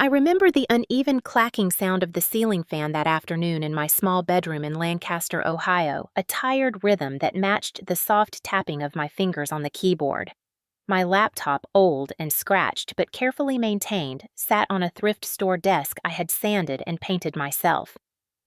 I remember the uneven clacking sound of the ceiling fan that afternoon in my small bedroom in Lancaster, Ohio, a tired rhythm that matched the soft tapping of my fingers on the keyboard. My laptop, old and scratched but carefully maintained, sat on a thrift store desk I had sanded and painted myself.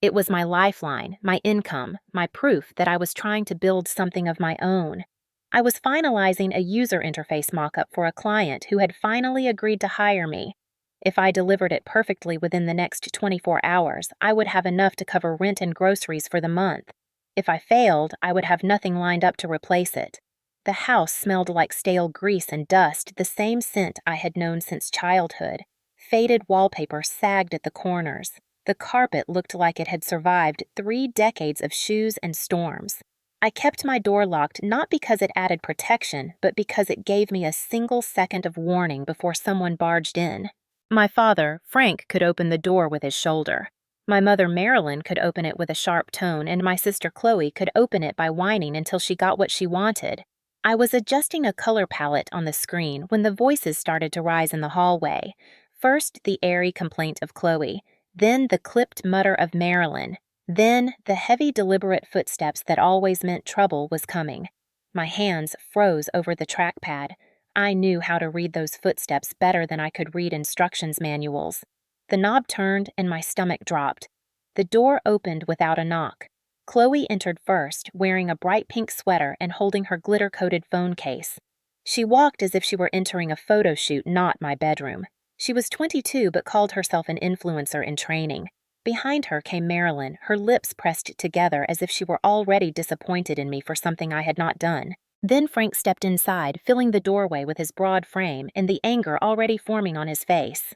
It was my lifeline, my income, my proof that I was trying to build something of my own. I was finalizing a user interface mock-up for a client who had finally agreed to hire me. If I delivered it perfectly within the next 24 hours, I would have enough to cover rent and groceries for the month. If I failed, I would have nothing lined up to replace it. The house smelled like stale grease and dust, the same scent I had known since childhood. Faded wallpaper sagged at the corners. The carpet looked like it had survived 3 decades of shoes and storms. I kept my door locked not because it added protection, but because it gave me a single second of warning before someone barged in. My father, Frank, could open the door with his shoulder. My mother, Marilyn, could open it with a sharp tone, and my sister, Chloe, could open it by whining until she got what she wanted. I was adjusting a color palette on the screen when the voices started to rise in the hallway. First, the airy complaint of Chloe, then the clipped mutter of Marilyn, then the heavy, deliberate footsteps that always meant trouble was coming. My hands froze over the trackpad. I knew how to read those footsteps better than I could read instructions manuals. The knob turned and my stomach dropped. The door opened without a knock. Chloe entered first, wearing a bright pink sweater and holding her glitter-coated phone case. She walked as if she were entering a photo shoot, not my bedroom. She was 22 but called herself an influencer in training. Behind her came Marilyn, her lips pressed together as if she were already disappointed in me for something I had not done. Then Frank stepped inside, filling the doorway with his broad frame and the anger already forming on his face.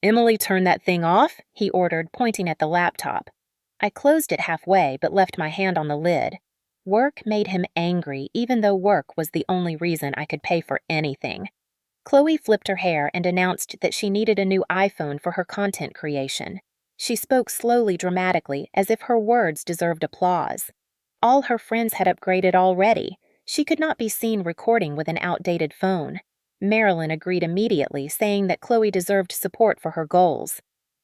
"Emily, turn that thing off," he ordered, pointing at the laptop. I closed it halfway but left my hand on the lid. Work made him angry, even though work was the only reason I could pay for anything. Chloe flipped her hair and announced that she needed a new iPhone for her content creation. She spoke slowly, dramatically, as if her words deserved applause. All her friends had upgraded already. She could not be seen recording with an outdated phone. Marilyn agreed immediately, saying that Chloe deserved support for her goals.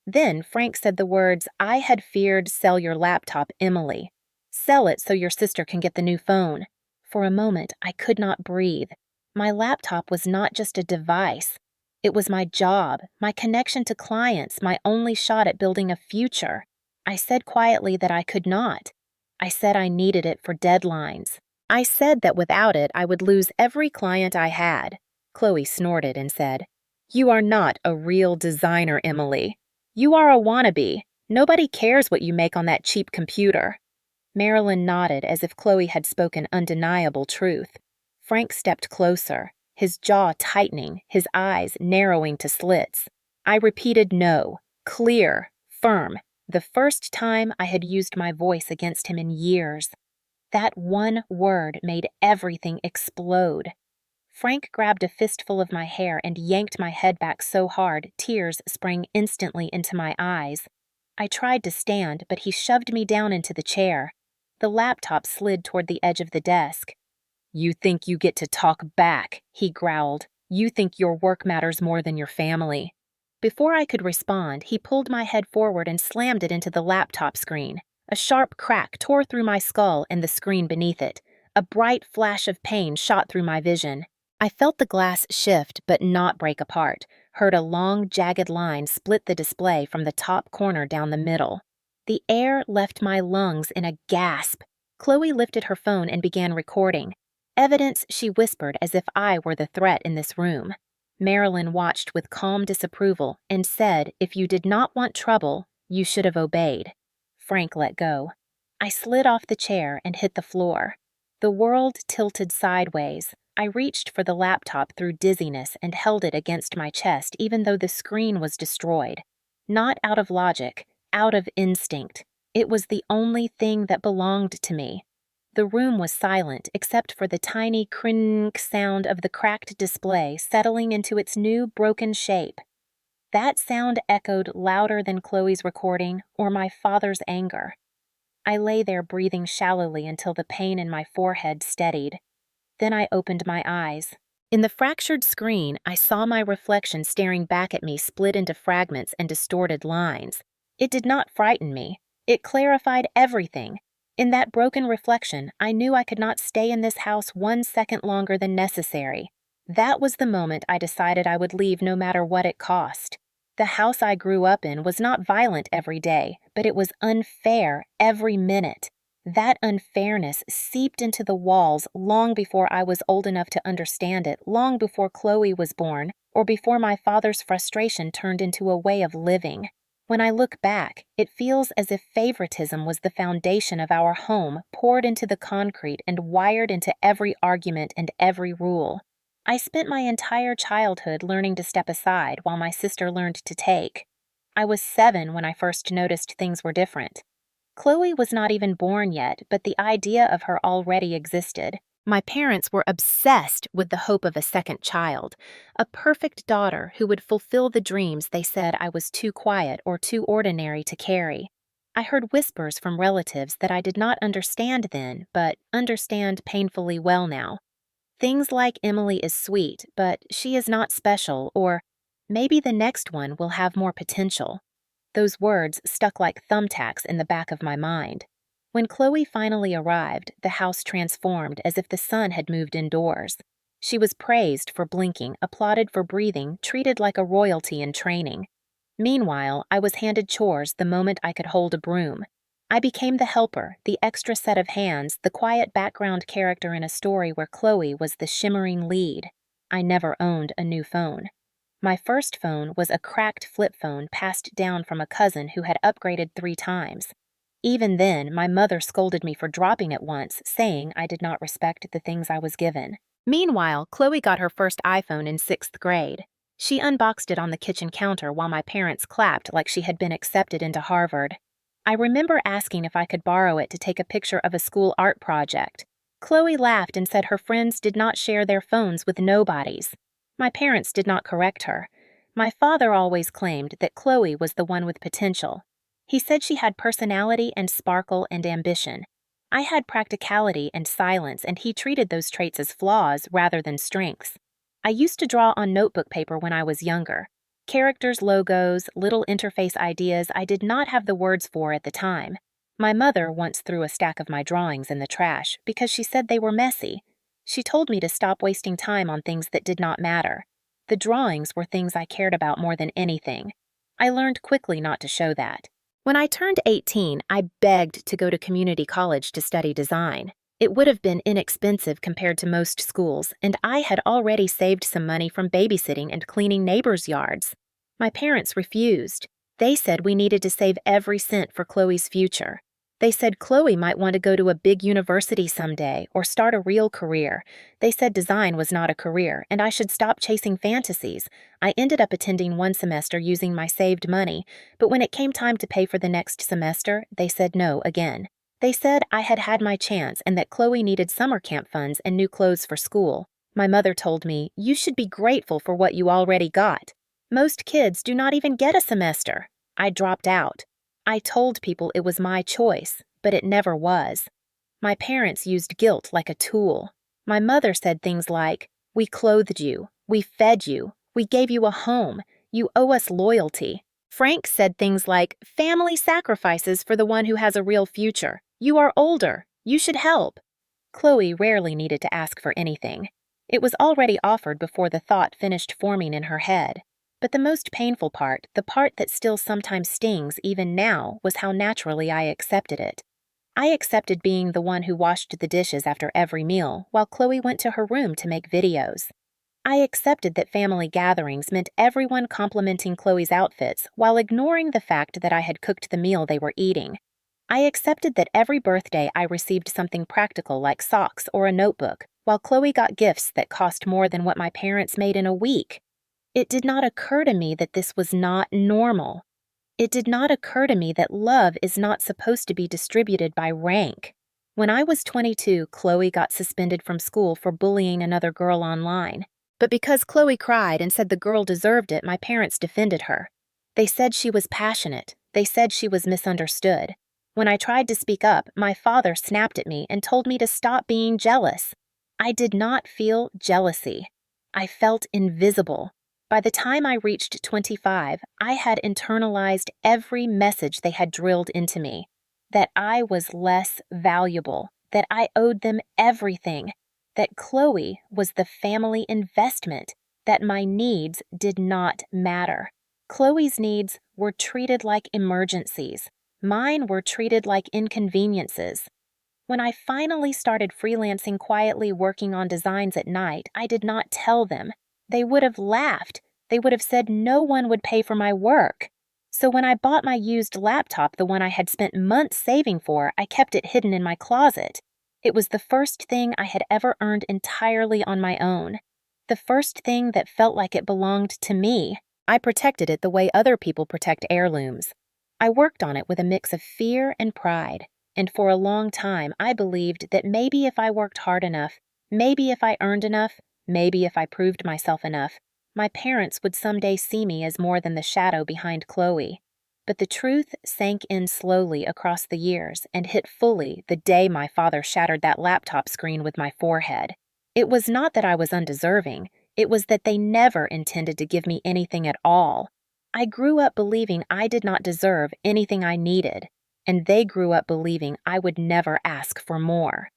Then Frank said the words, "I had feared, sell your laptop, Emily. Sell it so your sister can get the new phone." For a moment, I could not breathe. My laptop was not just a device. It was my job, my connection to clients, my only shot at building a future. I said quietly that I could not. I said I needed it for deadlines. I said that without it, I would lose every client I had. Chloe snorted and said, "You are not a real designer, Emily. You are a wannabe. Nobody cares what you make on that cheap computer." Marilyn nodded as if Chloe had spoken undeniable truth. Frank stepped closer, his jaw tightening, his eyes narrowing to slits. I repeated no, clear, firm, the first time I had used my voice against him in years. That one word made everything explode. Frank grabbed a fistful of my hair and yanked my head back so hard tears sprang instantly into my eyes. I tried to stand, but he shoved me down into the chair. The laptop slid toward the edge of the desk. "You think you get to talk back," he growled. "You think your work matters more than your family." Before I could respond, he pulled my head forward and slammed it into the laptop screen. A sharp crack tore through my skull and the screen beneath it. A bright flash of pain shot through my vision. I felt the glass shift but not break apart, heard a long, jagged line split the display from the top corner down the middle. The air left my lungs in a gasp. Chloe lifted her phone and began recording. Evidence, she whispered, as if I were the threat in this room. Marilyn watched with calm disapproval and said, "If you did not want trouble, you should have obeyed." Frank let go. I slid off the chair and hit the floor. The world tilted sideways. I reached for the laptop through dizziness and held it against my chest even though the screen was destroyed. Not out of logic, out of instinct. It was the only thing that belonged to me. The room was silent except for the tiny crink sound of the cracked display settling into its new broken shape. That sound echoed louder than Chloe's recording or my father's anger. I lay there breathing shallowly until the pain in my forehead steadied. Then I opened my eyes. In the fractured screen, I saw my reflection staring back at me, split into fragments and distorted lines. It did not frighten me. It clarified everything. In that broken reflection, I knew I could not stay in this house 1 second longer than necessary. That was the moment I decided I would leave no matter what it cost. The house I grew up in was not violent every day, but it was unfair every minute. That unfairness seeped into the walls long before I was old enough to understand it, long before Chloe was born, or before my father's frustration turned into a way of living. When I look back, it feels as if favoritism was the foundation of our home, poured into the concrete and wired into every argument and every rule. I spent my entire childhood learning to step aside while my sister learned to take. I was 7 when I first noticed things were different. Chloe was not even born yet, but the idea of her already existed. My parents were obsessed with the hope of a second child, a perfect daughter who would fulfill the dreams they said I was too quiet or too ordinary to carry. I heard whispers from relatives that I did not understand then, but understand painfully well now. Things like Emily is sweet, but she is not special, or maybe the next one will have more potential. Those words stuck like thumbtacks in the back of my mind. When Chloe finally arrived, the house transformed as if the sun had moved indoors. She was praised for blinking, applauded for breathing, treated like a royalty in training. Meanwhile, I was handed chores the moment I could hold a broom. I became the helper, the extra set of hands, the quiet background character in a story where Chloe was the shimmering lead. I never owned a new phone. My first phone was a cracked flip phone passed down from a cousin who had upgraded 3 times. Even then, my mother scolded me for dropping it once, saying I did not respect the things I was given. Meanwhile, Chloe got her first iPhone in 6th grade. She unboxed it on the kitchen counter while my parents clapped like she had been accepted into Harvard. I remember asking if I could borrow it to take a picture of a school art project. Chloe laughed and said her friends did not share their phones with nobodies. My parents did not correct her. My father always claimed that Chloe was the one with potential. He said she had personality and sparkle and ambition. I had practicality and silence, and he treated those traits as flaws rather than strengths. I used to draw on notebook paper when I was younger. Characters, logos, little interface ideas I did not have the words for at the time. My mother once threw a stack of my drawings in the trash because she said they were messy. She told me to stop wasting time on things that did not matter. The drawings were things I cared about more than anything. I learned quickly not to show that. When I turned 18, I begged to go to community college to study design. It would have been inexpensive compared to most schools, and I had already saved some money from babysitting and cleaning neighbors' yards. My parents refused. They said we needed to save every cent for Chloe's future. They said Chloe might want to go to a big university someday or start a real career. They said design was not a career, and I should stop chasing fantasies. I ended up attending 1 semester using my saved money, but when it came time to pay for the next semester, they said no again. They said I had had my chance and that Chloe needed summer camp funds and new clothes for school. My mother told me, "You should be grateful for what you already got. Most kids do not even get a semester." I dropped out. I told people it was my choice, but it never was. My parents used guilt like a tool. My mother said things like, "We clothed you, we fed you, we gave you a home, you owe us loyalty." Frank said things like, "Family sacrifices for the one who has a real future. You are older, you should help." Chloe rarely needed to ask for anything. It was already offered before the thought finished forming in her head. But the most painful part, the part that still sometimes stings even now, was how naturally I accepted it. I accepted being the one who washed the dishes after every meal, while Chloe went to her room to make videos. I accepted that family gatherings meant everyone complimenting Chloe's outfits while ignoring the fact that I had cooked the meal they were eating. I accepted that every birthday I received something practical like socks or a notebook, while Chloe got gifts that cost more than what my parents made in a week. It did not occur to me that this was not normal. It did not occur to me that love is not supposed to be distributed by rank. When I was 22, Chloe got suspended from school for bullying another girl online. But because Chloe cried and said the girl deserved it, my parents defended her. They said she was passionate. They said she was misunderstood. When I tried to speak up, my father snapped at me and told me to stop being jealous. I did not feel jealousy. I felt invisible. By the time I reached 25, I had internalized every message they had drilled into me, that I was less valuable, that I owed them everything, that Chloe was the family investment, that my needs did not matter. Chloe's needs were treated like emergencies. Mine were treated like inconveniences. When I finally started freelancing quietly working on designs at night, I did not tell them. They would have laughed. They would have said no one would pay for my work. So when I bought my used laptop, the one I had spent months saving for, I kept it hidden in my closet. It was the first thing I had ever earned entirely on my own. The first thing that felt like it belonged to me. I protected it the way other people protect heirlooms. I worked on it with a mix of fear and pride. And for a long time, I believed that maybe if I worked hard enough, maybe if I earned enough, maybe if I proved myself enough, my parents would someday see me as more than the shadow behind Chloe. But the truth sank in slowly across the years and hit fully the day my father shattered that laptop screen with my forehead. It was not that I was undeserving, it was that they never intended to give me anything at all. I grew up believing I did not deserve anything I needed, and they grew up believing I would never ask for more.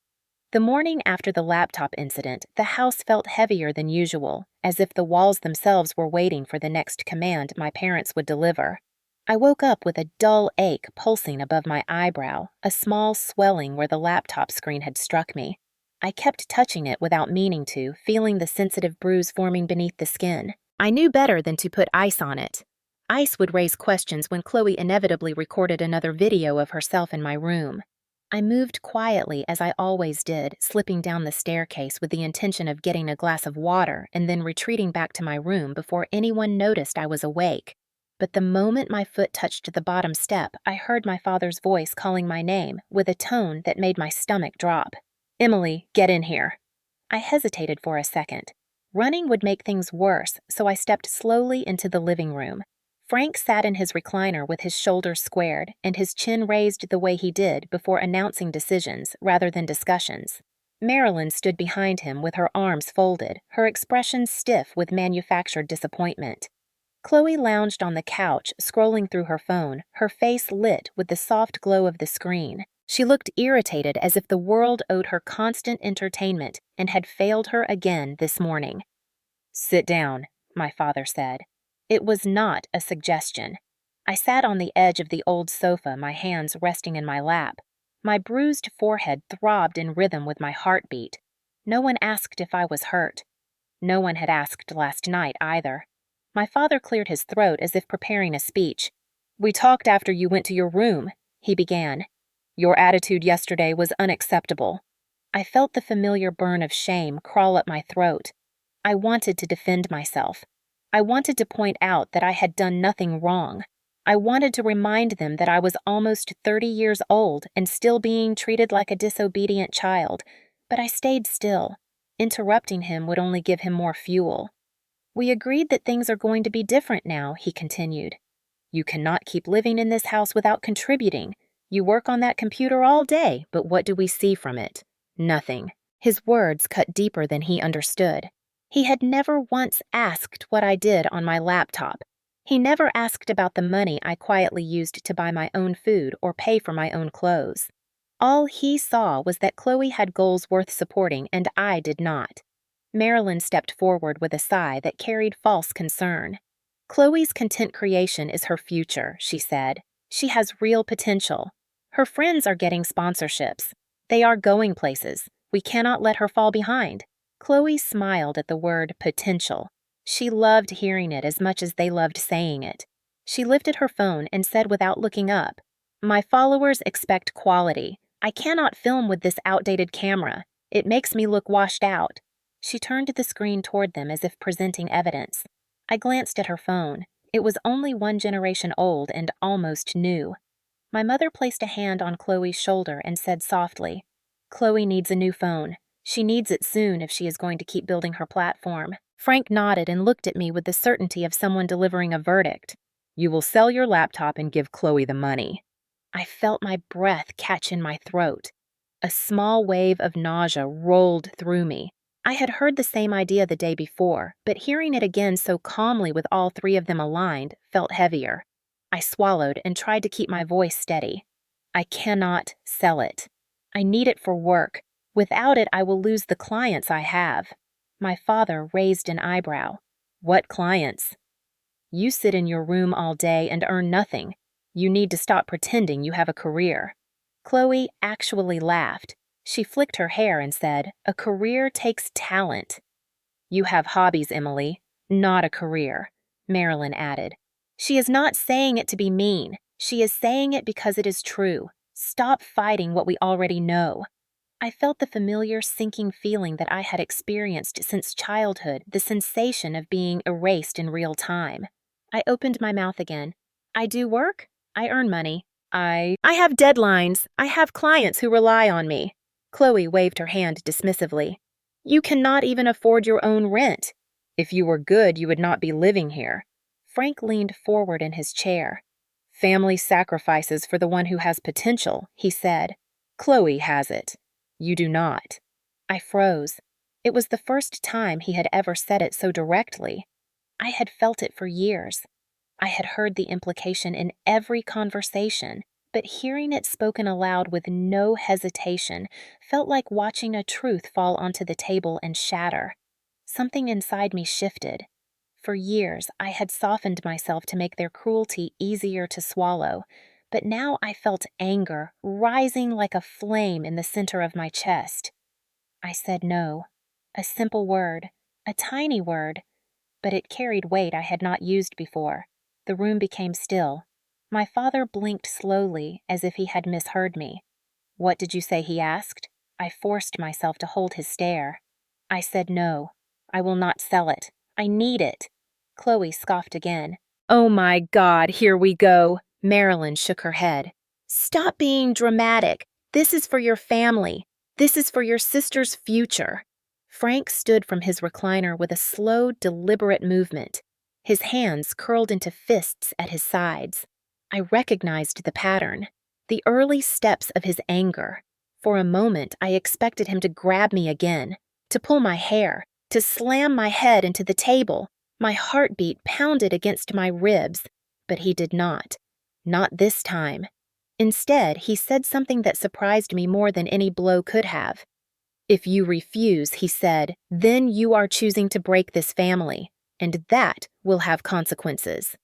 The morning after the laptop incident, the house felt heavier than usual, as if the walls themselves were waiting for the next command my parents would deliver. I woke up with a dull ache pulsing above my eyebrow, a small swelling where the laptop screen had struck me. I kept touching it without meaning to, feeling the sensitive bruise forming beneath the skin. I knew better than to put ice on it. Ice would raise questions when Chloe inevitably recorded another video of herself in my room. I moved quietly as I always did, slipping down the staircase with the intention of getting a glass of water and then retreating back to my room before anyone noticed I was awake. But the moment my foot touched the bottom step, I heard my father's voice calling my name with a tone that made my stomach drop. "Emily, get in here." I hesitated for a second. Running would make things worse, so I stepped slowly into the living room. Frank sat in his recliner with his shoulders squared and his chin raised the way he did before announcing decisions rather than discussions. Marilyn stood behind him with her arms folded, her expression stiff with manufactured disappointment. Chloe lounged on the couch, scrolling through her phone, her face lit with the soft glow of the screen. She looked irritated as if the world owed her constant entertainment and had failed her again this morning. "Sit down," my father said. It was not a suggestion. I sat on the edge of the old sofa, my hands resting in my lap. My bruised forehead throbbed in rhythm with my heartbeat. No one asked if I was hurt. No one had asked last night either. My father cleared his throat as if preparing a speech. "We talked after you went to your room," he began. "Your attitude yesterday was unacceptable." I felt the familiar burn of shame crawl up my throat. I wanted to defend myself. I wanted to point out that I had done nothing wrong. I wanted to remind them that I was almost 30 years old and still being treated like a disobedient child, but I stayed still. Interrupting him would only give him more fuel. "We agreed that things are going to be different now," he continued. "You cannot keep living in this house without contributing. You work on that computer all day, but what do we see from it? Nothing." His words cut deeper than he understood. He had never once asked what I did on my laptop. He never asked about the money I quietly used to buy my own food or pay for my own clothes. All he saw was that Chloe had goals worth supporting and I did not. Marilyn stepped forward with a sigh that carried false concern. "Chloe's content creation is her future," she said. "She has real potential. Her friends are getting sponsorships. They are going places. We cannot let her fall behind." Chloe smiled at the word potential. She loved hearing it as much as they loved saying it. She lifted her phone and said without looking up, "My followers expect quality. I cannot film with this outdated camera. It makes me look washed out." She turned the screen toward them as if presenting evidence. I glanced at her phone. It was only 1 generation old and almost new. My mother placed a hand on Chloe's shoulder and said softly, "Chloe needs a new phone. She needs it soon if she is going to keep building her platform." Frank nodded and looked at me with the certainty of someone delivering a verdict. "You will sell your laptop and give Chloe the money." I felt my breath catch in my throat. A small wave of nausea rolled through me. I had heard the same idea the day before, but hearing it again so calmly with all three of them aligned felt heavier. I swallowed and tried to keep my voice steady. I cannot sell it. I need it for work. Without it, I will lose the clients I have. My father raised an eyebrow. What clients? You sit in your room all day and earn nothing. You need to stop pretending you have a career. Chloe actually laughed. She flicked her hair and said, "A career takes talent." You have hobbies, Emily, not a career, Marilyn added. She is not saying it to be mean. She is saying it because it is true. Stop fighting what we already know. I felt the familiar sinking feeling that I had experienced since childhood, the sensation of being erased in real time. I opened my mouth again. I do work. I earn money. I have deadlines. I have clients who rely on me. Chloe waved her hand dismissively. You cannot even afford your own rent. If you were good, you would not be living here. Frank leaned forward in his chair. Family sacrifices for the one who has potential, he said. Chloe has it. You do not. I froze. It was the first time he had ever said it so directly. I had felt it for years. I had heard the implication in every conversation, but hearing it spoken aloud with no hesitation felt like watching a truth fall onto the table and shatter. Something inside me shifted. For years, I had softened myself to make their cruelty easier to swallow, but now I felt anger rising like a flame in the center of my chest. I said no. A simple word, a tiny word, but it carried weight I had not used before. The room became still. My father blinked slowly, as if he had misheard me. What did you say? He asked. I forced myself to hold his stare. I said no. I will not sell it. I need it. Chloe scoffed again. Oh my God, here we go. Marilyn shook her head. Stop being dramatic. This is for your family. This is for your sister's future. Frank stood from his recliner with a slow, deliberate movement. His hands curled into fists at his sides. I recognized the pattern, the early steps of his anger. For a moment, I expected him to grab me again, to pull my hair, to slam my head into the table. My heartbeat pounded against my ribs, but he did not. Not this time. Instead, he said something that surprised me more than any blow could have. If you refuse, he said, then you are choosing to break this family, and that will have consequences.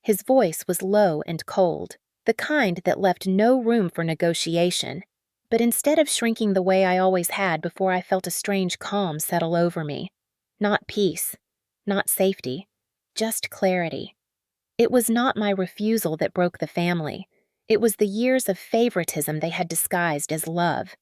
His voice was low and cold, the kind that left no room for negotiation. But instead of shrinking the way I always had before I felt a strange calm settle over me, not peace, not safety, just clarity. It was not my refusal that broke the family. It was the years of favoritism they had disguised as love.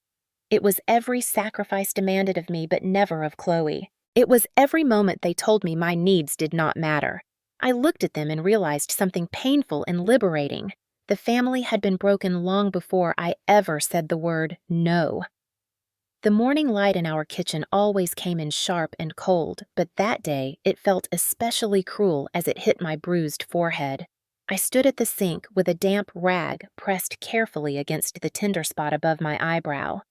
It was every sacrifice demanded of me but never of Chloe. It was every moment they told me my needs did not matter. I looked at them and realized something painful and liberating. The family had been broken long before I ever said the word no. The morning light in our kitchen always came in sharp and cold, but that day it felt especially cruel as it hit my bruised forehead. I stood at the sink with a damp rag pressed carefully against the tender spot above my eyebrow.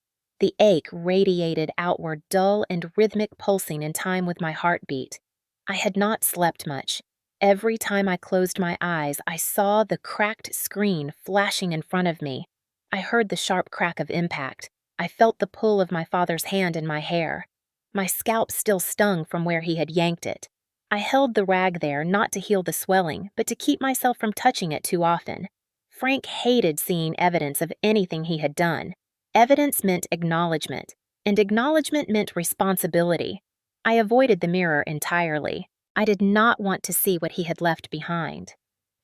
The ache radiated outward, dull and rhythmic, pulsing in time with my heartbeat. I had not slept much. Every time I closed my eyes, I saw the cracked screen flashing in front of me. I heard the sharp crack of impact. I felt the pull of my father's hand in my hair. My scalp still stung from where he had yanked it. I held the rag there not to heal the swelling, but to keep myself from touching it too often. Frank hated seeing evidence of anything he had done. Evidence meant acknowledgement, and acknowledgement meant responsibility. I avoided the mirror entirely. I did not want to see what he had left behind.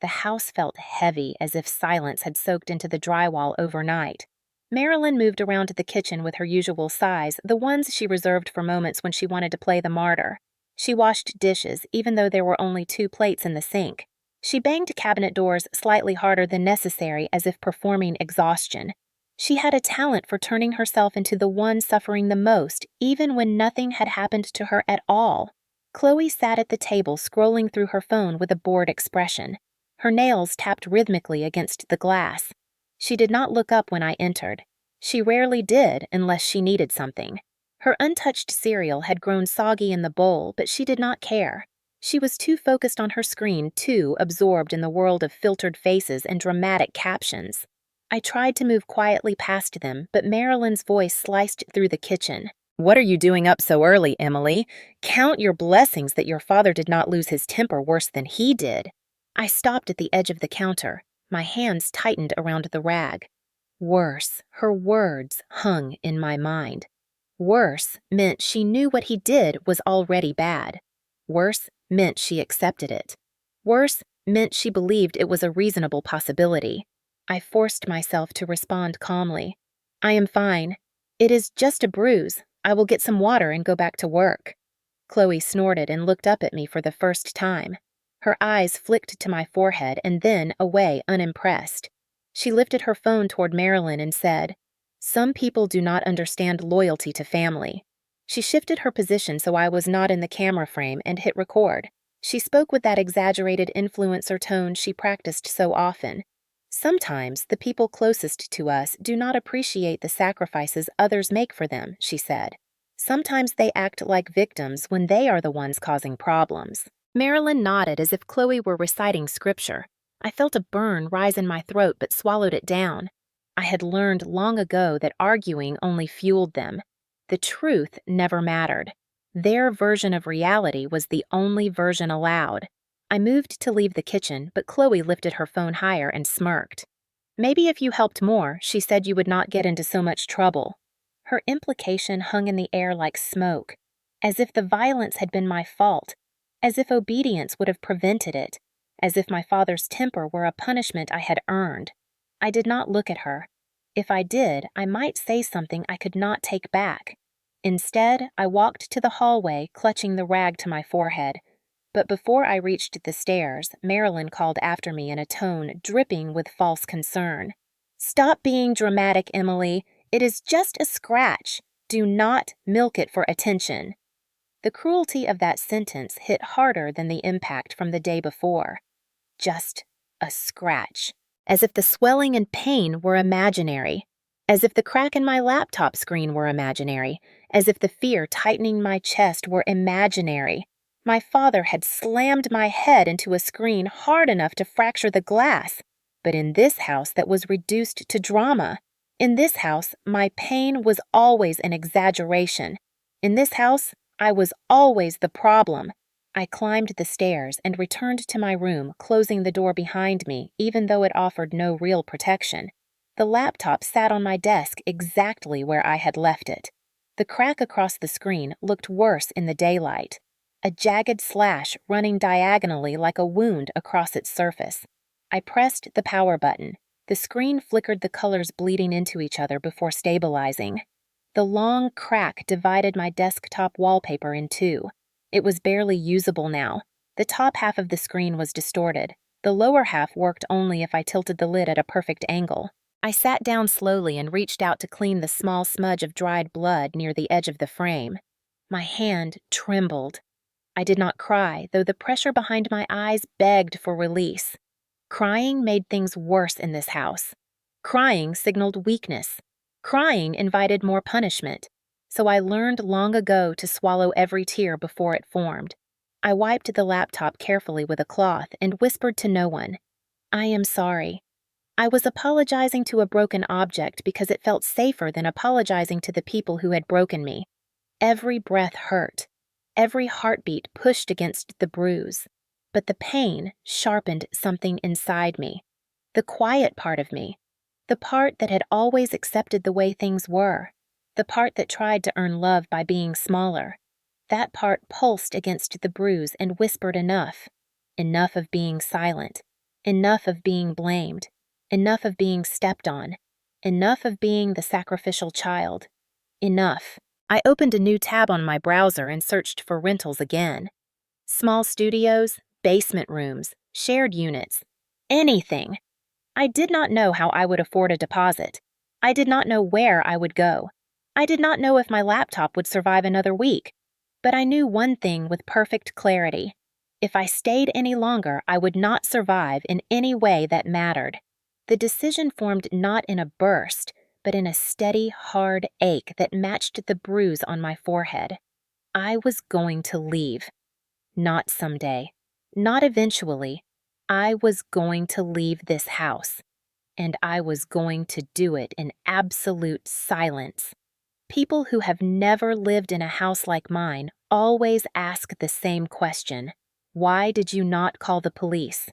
The house felt heavy, as if silence had soaked into the drywall overnight. Marilyn moved around to the kitchen with her usual sighs, the ones she reserved for moments when she wanted to play the martyr. She washed dishes, even though there were only 2 plates in the sink. She banged cabinet doors slightly harder than necessary, as if performing exhaustion. She had a talent for turning herself into the one suffering the most, even when nothing had happened to her at all. Chloe sat at the table scrolling through her phone with a bored expression. Her nails tapped rhythmically against the glass. She did not look up when I entered. She rarely did unless she needed something. Her untouched cereal had grown soggy in the bowl, but she did not care. She was too focused on her screen, too absorbed in the world of filtered faces and dramatic captions. I tried to move quietly past them, but Marilyn's voice sliced through the kitchen. "What are you doing up so early, Emily? Count your blessings that your father did not lose his temper worse than he did." I stopped at the edge of the counter. My hands tightened around the rag. Worse, her words hung in my mind. Worse meant she knew what he did was already bad. Worse meant she accepted it. Worse meant she believed it was a reasonable possibility. I forced myself to respond calmly. "I am fine. It is just a bruise. I will get some water and go back to work." Chloe snorted and looked up at me for the first time. Her eyes flicked to my forehead and then away unimpressed. She lifted her phone toward Marilyn and said, "Some people do not understand loyalty to family." She shifted her position so I was not in the camera frame and hit record. She spoke with that exaggerated influencer tone she practiced so often. "Sometimes the people closest to us do not appreciate the sacrifices others make for them," she said. "Sometimes they act like victims when they are the ones causing problems." Marilyn nodded as if Chloe were reciting scripture. I felt a burn rise in my throat but swallowed it down. I had learned long ago that arguing only fueled them. The truth never mattered. Their version of reality was the only version allowed. I moved to leave the kitchen, but Chloe lifted her phone higher and smirked. "Maybe if you helped more, she said you would not get into so much trouble." Her implication hung in the air like smoke, as if the violence had been my fault, as if obedience would have prevented it, as if my father's temper were a punishment I had earned. I did not look at her. If I did, I might say something I could not take back. Instead, I walked to the hallway, clutching the rag to my forehead. But before I reached the stairs, Marilyn called after me in a tone dripping with false concern. "Stop being dramatic, Emily. It is just a scratch. Do not milk it for attention." The cruelty of that sentence hit harder than the impact from the day before. Just a scratch. As if the swelling and pain were imaginary. As if the crack in my laptop screen were imaginary. As if the fear tightening my chest were imaginary. My father had slammed my head into a screen hard enough to fracture the glass. But in this house that was reduced to drama. In this house, my pain was always an exaggeration. In this house, I was always the problem. I climbed the stairs and returned to my room, closing the door behind me, even though it offered no real protection. The laptop sat on my desk exactly where I had left it. The crack across the screen looked worse in the daylight, a jagged slash running diagonally like a wound across its surface. I pressed the power button. The screen flickered the colors bleeding into each other before stabilizing. The long crack divided my desktop wallpaper in two. It was barely usable now. The top half of the screen was distorted. The lower half worked only if I tilted the lid at a perfect angle. I sat down slowly and reached out to clean the small smudge of dried blood near the edge of the frame. My hand trembled. I did not cry, though the pressure behind my eyes begged for release. Crying made things worse in this house. Crying signaled weakness. Crying invited more punishment. So I learned long ago to swallow every tear before it formed. I wiped the laptop carefully with a cloth and whispered to no one, "I am sorry." I was apologizing to a broken object because it felt safer than apologizing to the people who had broken me. Every breath hurt. Every heartbeat pushed against the bruise. But the pain sharpened something inside me. The quiet part of me. The part that had always accepted the way things were. The part that tried to earn love by being smaller. That part pulsed against the bruise and whispered enough. Enough of being silent. Enough of being blamed. Enough of being stepped on. Enough of being the sacrificial child. Enough. I opened a new tab on my browser and searched for rentals again. Small studios, basement rooms, shared units. Anything. I did not know how I would afford a deposit. I did not know where I would go. I did not know if my laptop would survive another week. But I knew one thing with perfect clarity. If I stayed any longer, I would not survive in any way that mattered. The decision formed not in a burst, but in a steady, hard ache that matched the bruise on my forehead. I was going to leave. Not someday. Not eventually. I was going to leave this house. And I was going to do it in absolute silence. People who have never lived in a house like mine always ask the same question. Why did you not call the police?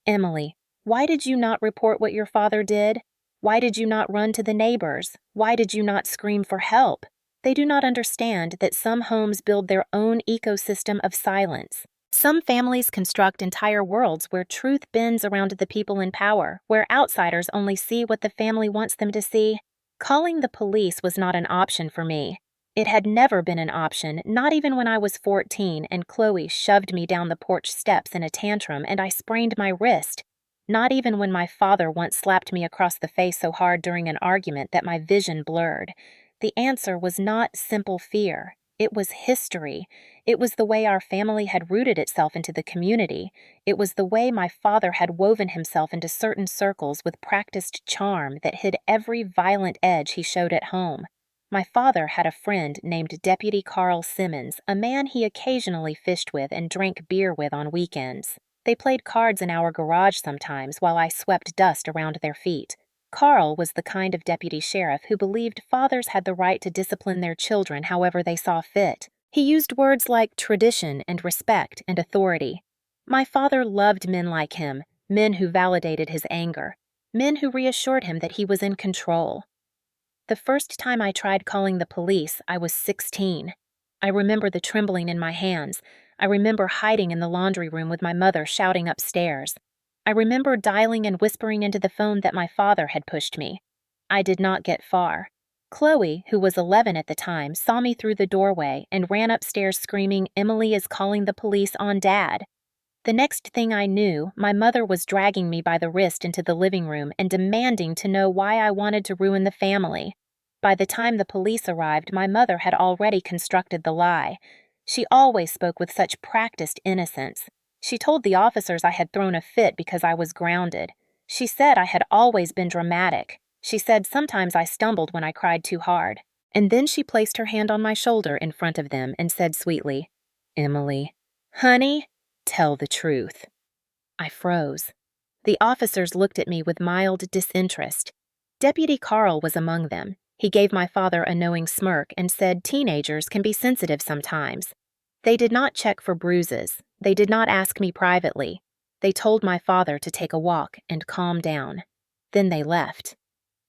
Emily, why did you not report what your father did? Why did you not run to the neighbors? Why did you not scream for help? They do not understand that some homes build their own ecosystem of silence. Some families construct entire worlds where truth bends around the people in power, where outsiders only see what the family wants them to see. Calling the police was not an option for me. It had never been an option, not even when I was 14 and Chloe shoved me down the porch steps in a tantrum and I sprained my wrist. Not even when my father once slapped me across the face so hard during an argument that my vision blurred. The answer was not simple fear. It was history. It was the way our family had rooted itself into the community. It was the way my father had woven himself into certain circles with practiced charm that hid every violent edge he showed at home. My father had a friend named Deputy Carl Simmons, a man he occasionally fished with and drank beer with on weekends. They played cards in our garage sometimes while I swept dust around their feet. Carl was the kind of deputy sheriff who believed fathers had the right to discipline their children however they saw fit. He used words like tradition and respect and authority. My father loved men like him, men who validated his anger, men who reassured him that he was in control. The first time I tried calling the police, I was 16. I remember the trembling in my hands. I remember hiding in the laundry room with my mother shouting upstairs. I remember dialing and whispering into the phone that my father had pushed me. I did not get far. Chloe, who was 11 at the time, saw me through the doorway and ran upstairs screaming, "Emily is calling the police on Dad." The next thing I knew, my mother was dragging me by the wrist into the living room and demanding to know why I wanted to ruin the family. By the time the police arrived, my mother had already constructed the lie. She always spoke with such practiced innocence. She told the officers I had thrown a fit because I was grounded. She said I had always been dramatic. She said sometimes I stumbled when I cried too hard. And then she placed her hand on my shoulder in front of them and said sweetly, "Emily, honey, tell the truth." I froze. The officers looked at me with mild disinterest. Deputy Carl was among them. He gave my father a knowing smirk and said teenagers can be sensitive sometimes. They did not check for bruises. They did not ask me privately. They told my father to take a walk and calm down. Then they left.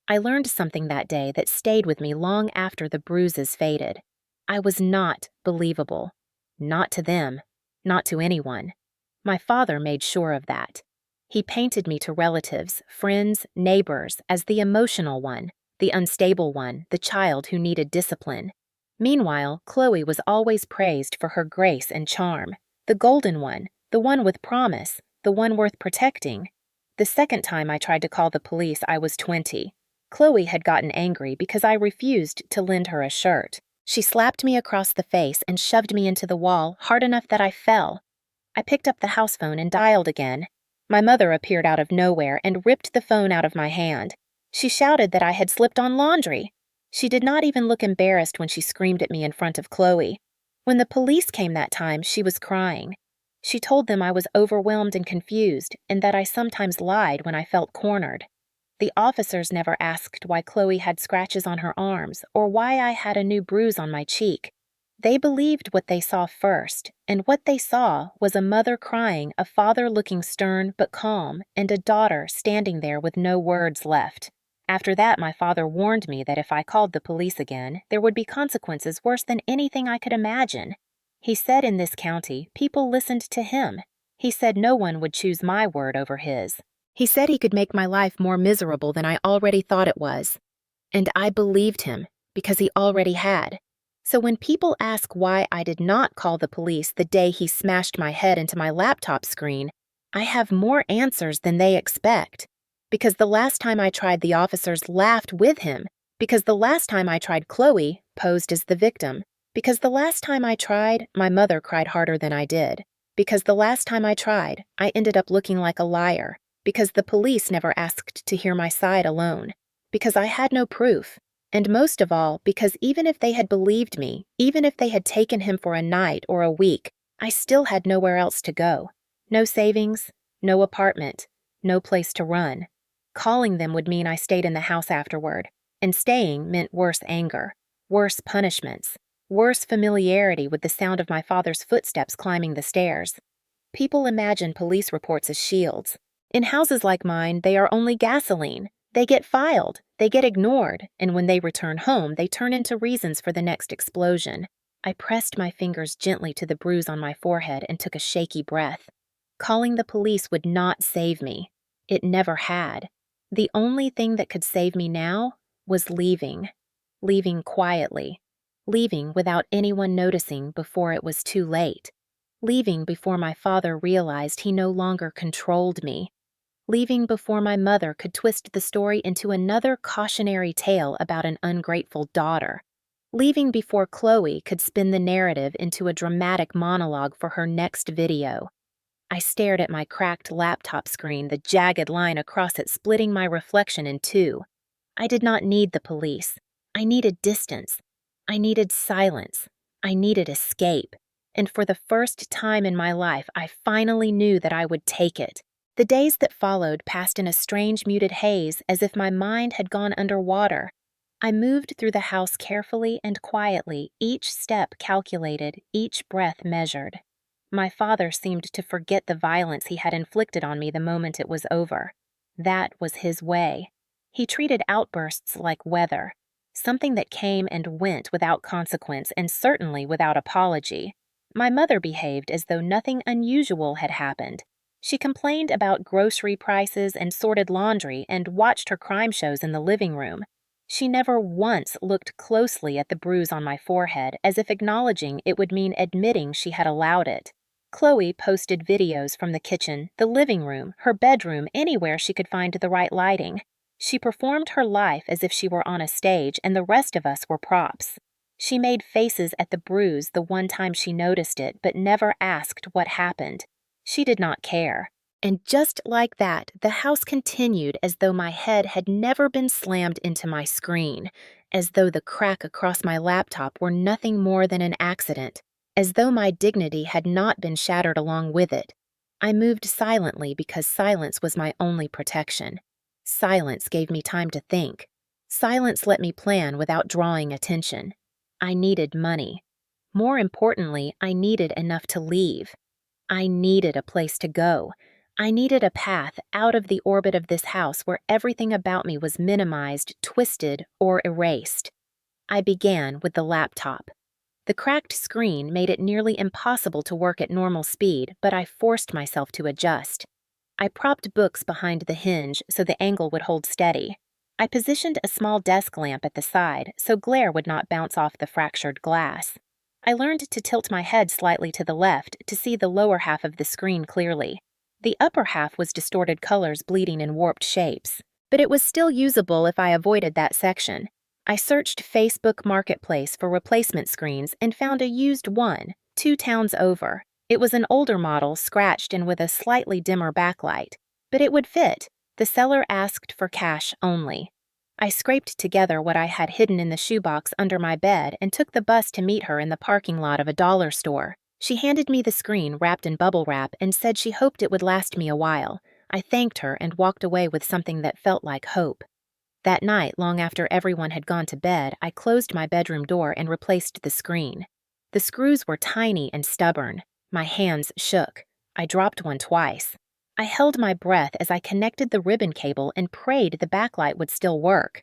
I learned something that day that stayed with me long after the bruises faded. I was not believable. Not to them. Not to anyone. My father made sure of that. He painted me to relatives, friends, neighbors as the emotional one, the unstable one, the child who needed discipline. Meanwhile, Chloe was always praised for her grace and charm, the golden one, the one with promise, the one worth protecting. The second time I tried to call the police, I was 20. Chloe had gotten angry because I refused to lend her a shirt. She slapped me across the face and shoved me into the wall hard enough that I fell. I picked up the house phone and dialed again. My mother appeared out of nowhere and ripped the phone out of my hand. She shouted that I had slipped on laundry. She did not even look embarrassed when she screamed at me in front of Chloe. When the police came that time, she was crying. She told them I was overwhelmed and confused, and that I sometimes lied when I felt cornered. The officers never asked why Chloe had scratches on her arms or why I had a new bruise on my cheek. They believed what they saw first, and what they saw was a mother crying, a father looking stern but calm, and a daughter standing there with no words left. After that, my father warned me that if I called the police again, there would be consequences worse than anything I could imagine. He said in this county, people listened to him. He said no one would choose my word over his. He said he could make my life more miserable than I already thought it was. And I believed him, because he already had. So when people ask why I did not call the police the day he smashed my head into my laptop screen, I have more answers than they expect. Because the last time I tried, the officers laughed with him. Because the last time I tried, Chloe posed as the victim. Because the last time I tried, my mother cried harder than I did. Because the last time I tried, I ended up looking like a liar. Because the police never asked to hear my side alone. Because I had no proof. And most of all, because even if they had believed me, even if they had taken him for a night or a week, I still had nowhere else to go. No savings, no apartment, no place to run. Calling them would mean I stayed in the house afterward, and staying meant worse anger, worse punishments, worse familiarity with the sound of my father's footsteps climbing the stairs. People imagine police reports as shields. In houses like mine, they are only gasoline. They get filed, they get ignored, and when they return home, they turn into reasons for the next explosion. I pressed my fingers gently to the bruise on my forehead and took a shaky breath. Calling the police would not save me. It never had. The only thing that could save me now was leaving. Leaving quietly. Leaving without anyone noticing before it was too late. Leaving before my father realized he no longer controlled me. Leaving before my mother could twist the story into another cautionary tale about an ungrateful daughter. Leaving before Chloe could spin the narrative into a dramatic monologue for her next video. I stared at my cracked laptop screen, the jagged line across it splitting my reflection in two. I did not need the police. I needed distance. I needed silence. I needed escape. And for the first time in my life, I finally knew that I would take it. The days that followed passed in a strange muted haze, as if my mind had gone underwater. I moved through the house carefully and quietly, each step calculated, each breath measured. My father seemed to forget the violence he had inflicted on me the moment it was over. That was his way. He treated outbursts like weather, something that came and went without consequence and certainly without apology. My mother behaved as though nothing unusual had happened. She complained about grocery prices and sorted laundry and watched her crime shows in the living room. She never once looked closely at the bruise on my forehead, as if acknowledging it would mean admitting she had allowed it. Chloe posted videos from the kitchen, the living room, her bedroom, anywhere she could find the right lighting. She performed her life as if she were on a stage and the rest of us were props. She made faces at the bruise the one time she noticed it, but never asked what happened. She did not care. And just like that, the house continued as though my head had never been slammed into my screen, as though the crack across my laptop were nothing more than an accident, as though my dignity had not been shattered along with it. I moved silently because silence was my only protection. Silence gave me time to think. Silence let me plan without drawing attention. I needed money. More importantly, I needed enough to leave. I needed a place to go. I needed a path out of the orbit of this house where everything about me was minimized, twisted, or erased. I began with the laptop. The cracked screen made it nearly impossible to work at normal speed, but I forced myself to adjust. I propped books behind the hinge so the angle would hold steady. I positioned a small desk lamp at the side so glare would not bounce off the fractured glass. I learned to tilt my head slightly to the left to see the lower half of the screen clearly. The upper half was distorted colors bleeding in warped shapes, but it was still usable if I avoided that section. I searched Facebook Marketplace for replacement screens and found a used one, 2 towns over. It was an older model, scratched and with a slightly dimmer backlight, but it would fit. The seller asked for cash only. I scraped together what I had hidden in the shoebox under my bed and took the bus to meet her in the parking lot of a dollar store. She handed me the screen wrapped in bubble wrap and said she hoped it would last me a while. I thanked her and walked away with something that felt like hope. That night, long after everyone had gone to bed, I closed my bedroom door and replaced the screen. The screws were tiny and stubborn. My hands shook. I dropped one twice. I held my breath as I connected the ribbon cable and prayed the backlight would still work.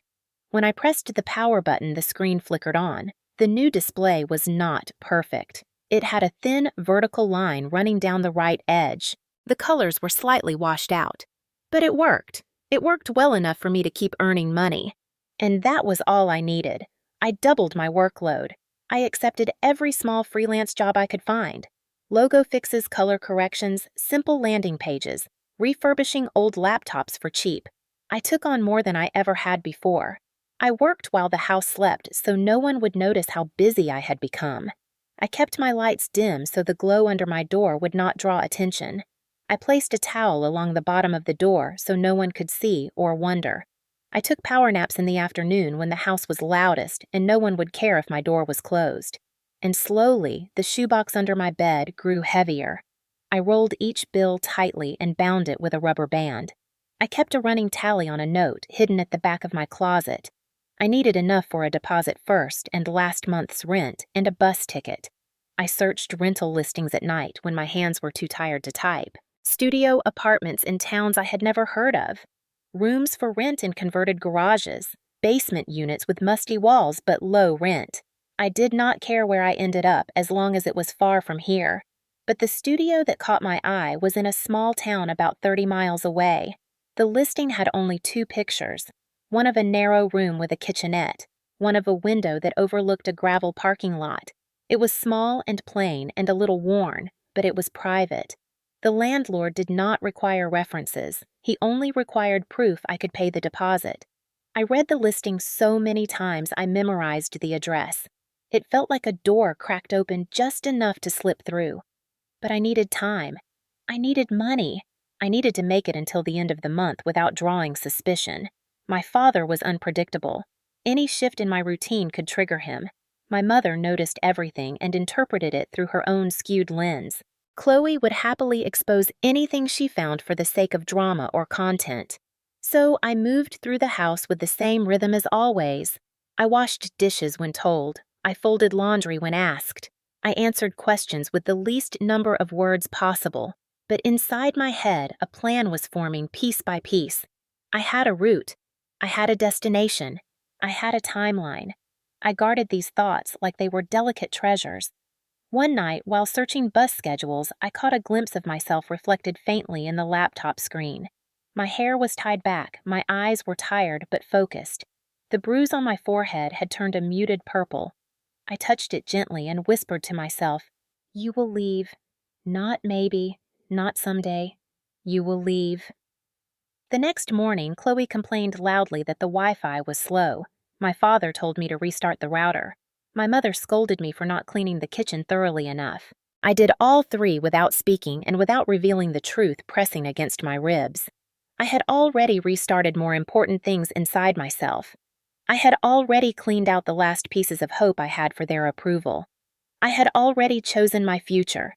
When I pressed the power button, the screen flickered on. The new display was not perfect. It had a thin vertical line running down the right edge. The colors were slightly washed out. But it worked. It worked well enough for me to keep earning money. And that was all I needed. I doubled my workload. I accepted every small freelance job I could find. Logo fixes, color corrections, simple landing pages, refurbishing old laptops for cheap. I took on more than I ever had before. I worked while the house slept so no one would notice how busy I had become. I kept my lights dim so the glow under my door would not draw attention. I placed a towel along the bottom of the door so no one could see or wonder. I took power naps in the afternoon when the house was loudest and no one would care if my door was closed. And slowly, the shoebox under my bed grew heavier. I rolled each bill tightly and bound it with a rubber band. I kept a running tally on a note hidden at the back of my closet. I needed enough for a deposit first and last month's rent and a bus ticket. I searched rental listings at night when my hands were too tired to type. Studio apartments in towns I had never heard of. Rooms for rent in converted garages. Basement units with musty walls but low rent. I did not care where I ended up as long as it was far from here. But the studio that caught my eye was in a small town about 30 miles away. The listing had only 2 pictures, one of a narrow room with a kitchenette, one of a window that overlooked a gravel parking lot. It was small and plain and a little worn, but it was private. The landlord did not require references. He only required proof I could pay the deposit. I read the listing so many times I memorized the address. It felt like a door cracked open just enough to slip through. But I needed time. I needed money. I needed to make it until the end of the month without drawing suspicion. My father was unpredictable. Any shift in my routine could trigger him. My mother noticed everything and interpreted it through her own skewed lens. Chloe would happily expose anything she found for the sake of drama or content. So I moved through the house with the same rhythm as always. I washed dishes when told. I folded laundry when asked. I answered questions with the least number of words possible. But inside my head, a plan was forming piece by piece. I had a route. I had a destination. I had a timeline. I guarded these thoughts like they were delicate treasures. One night, while searching bus schedules, I caught a glimpse of myself reflected faintly in the laptop screen. My hair was tied back, my eyes were tired but focused. The bruise on my forehead had turned a muted purple. I touched it gently and whispered to myself, "You will leave. Not maybe, not someday. You will leave." The next morning, Chloe complained loudly that the Wi-Fi was slow. My father told me to restart the router. My mother scolded me for not cleaning the kitchen thoroughly enough. I did all 3 without speaking and without revealing the truth pressing against my ribs. I had already restarted more important things inside myself. I had already cleaned out the last pieces of hope I had for their approval. I had already chosen my future.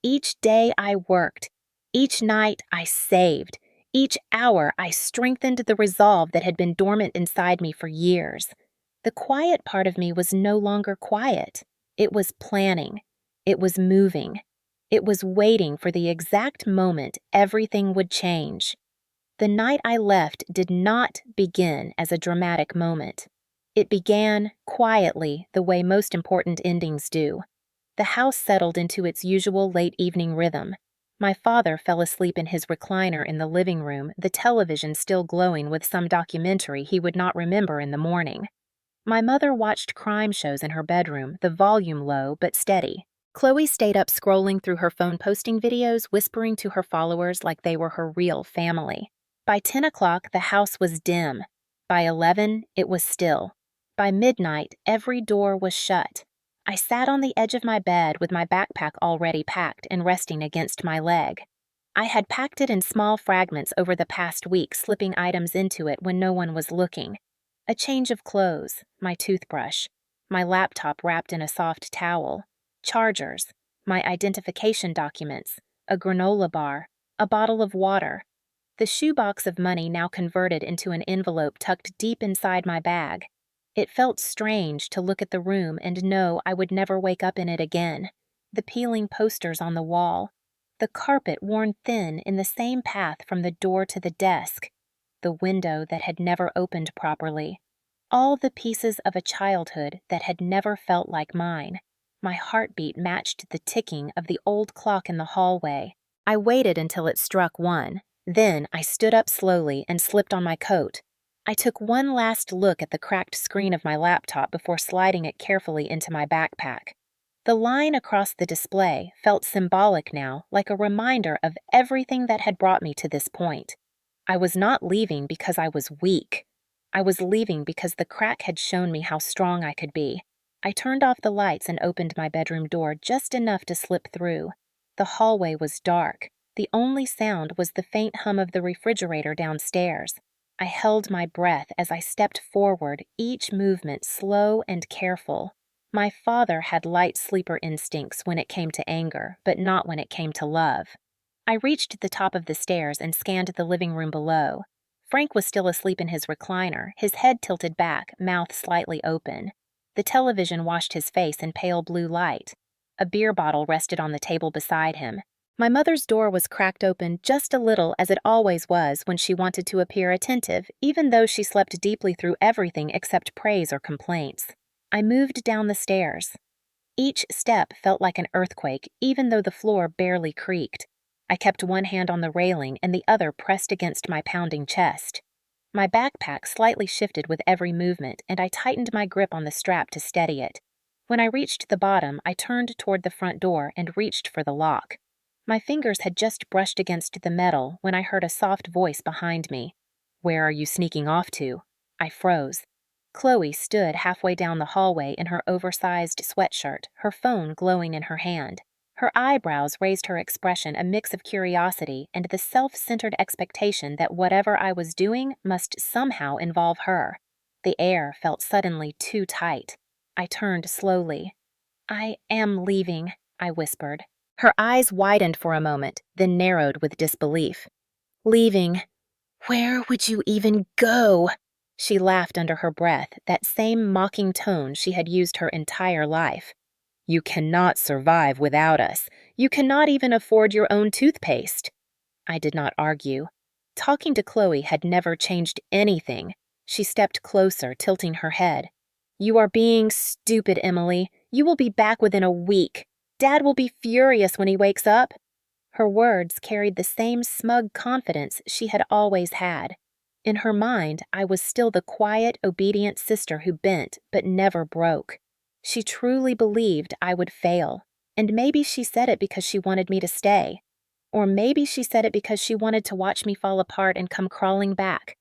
Each day I worked. Each night I saved. Each hour I strengthened the resolve that had been dormant inside me for years. The quiet part of me was no longer quiet. It was planning. It was moving. It was waiting for the exact moment everything would change. The night I left did not begin as a dramatic moment. It began quietly, the way most important endings do. The house settled into its usual late evening rhythm. My father fell asleep in his recliner in the living room, the television still glowing with some documentary he would not remember in the morning. My mother watched crime shows in her bedroom, the volume low but steady. Chloe stayed up scrolling through her phone posting videos, whispering to her followers like they were her real family. By 10 o'clock, the house was dim. By 11, it was still. By midnight, every door was shut. I sat on the edge of my bed with my backpack already packed and resting against my leg. I had packed it in small fragments over the past week, slipping items into it when no one was looking. A change of clothes, my toothbrush, my laptop wrapped in a soft towel, chargers, my identification documents, a granola bar, a bottle of water. The shoebox of money now converted into an envelope tucked deep inside my bag. It felt strange to look at the room and know I would never wake up in it again. The peeling posters on the wall, the carpet worn thin in the same path from the door to the desk, the window that had never opened properly. All the pieces of a childhood that had never felt like mine. My heartbeat matched the ticking of the old clock in the hallway. I waited until it struck 1. Then I stood up slowly and slipped on my coat. I took one last look at the cracked screen of my laptop before sliding it carefully into my backpack. The line across the display felt symbolic now, like a reminder of everything that had brought me to this point. I was not leaving because I was weak. I was leaving because the crack had shown me how strong I could be. I turned off the lights and opened my bedroom door just enough to slip through. The hallway was dark. The only sound was the faint hum of the refrigerator downstairs. I held my breath as I stepped forward, each movement slow and careful. My father had light sleeper instincts when it came to anger, but not when it came to love. I reached the top of the stairs and scanned the living room below. Frank was still asleep in his recliner, his head tilted back, mouth slightly open. The television washed his face in pale blue light. A beer bottle rested on the table beside him. My mother's door was cracked open just a little, as it always was when she wanted to appear attentive, even though she slept deeply through everything except praise or complaints. I moved down the stairs. Each step felt like an earthquake, even though the floor barely creaked. I kept one hand on the railing and the other pressed against my pounding chest. My backpack slightly shifted with every movement, and I tightened my grip on the strap to steady it. When I reached the bottom, I turned toward the front door and reached for the lock. My fingers had just brushed against the metal when I heard a soft voice behind me. "Where are you sneaking off to?" I froze. Chloe stood halfway down the hallway in her oversized sweatshirt, her phone glowing in her hand. Her eyebrows raised her expression a mix of curiosity and the self-centered expectation that whatever I was doing must somehow involve her. The air felt suddenly too tight. I turned slowly. "I am leaving," I whispered. Her eyes widened for a moment, then narrowed with disbelief. "Leaving? Where would you even go?" She laughed under her breath, that same mocking tone she had used her entire life. "You cannot survive without us. You cannot even afford your own toothpaste." I did not argue. Talking to Chloe had never changed anything. She stepped closer, tilting her head. "You are being stupid, Emily. You will be back within a week. Dad will be furious when he wakes up." Her words carried the same smug confidence she had always had. In her mind, I was still the quiet, obedient sister who bent but never broke. She truly believed I would fail, and maybe she said it because she wanted me to stay. Or maybe she said it because she wanted to watch me fall apart and come crawling back.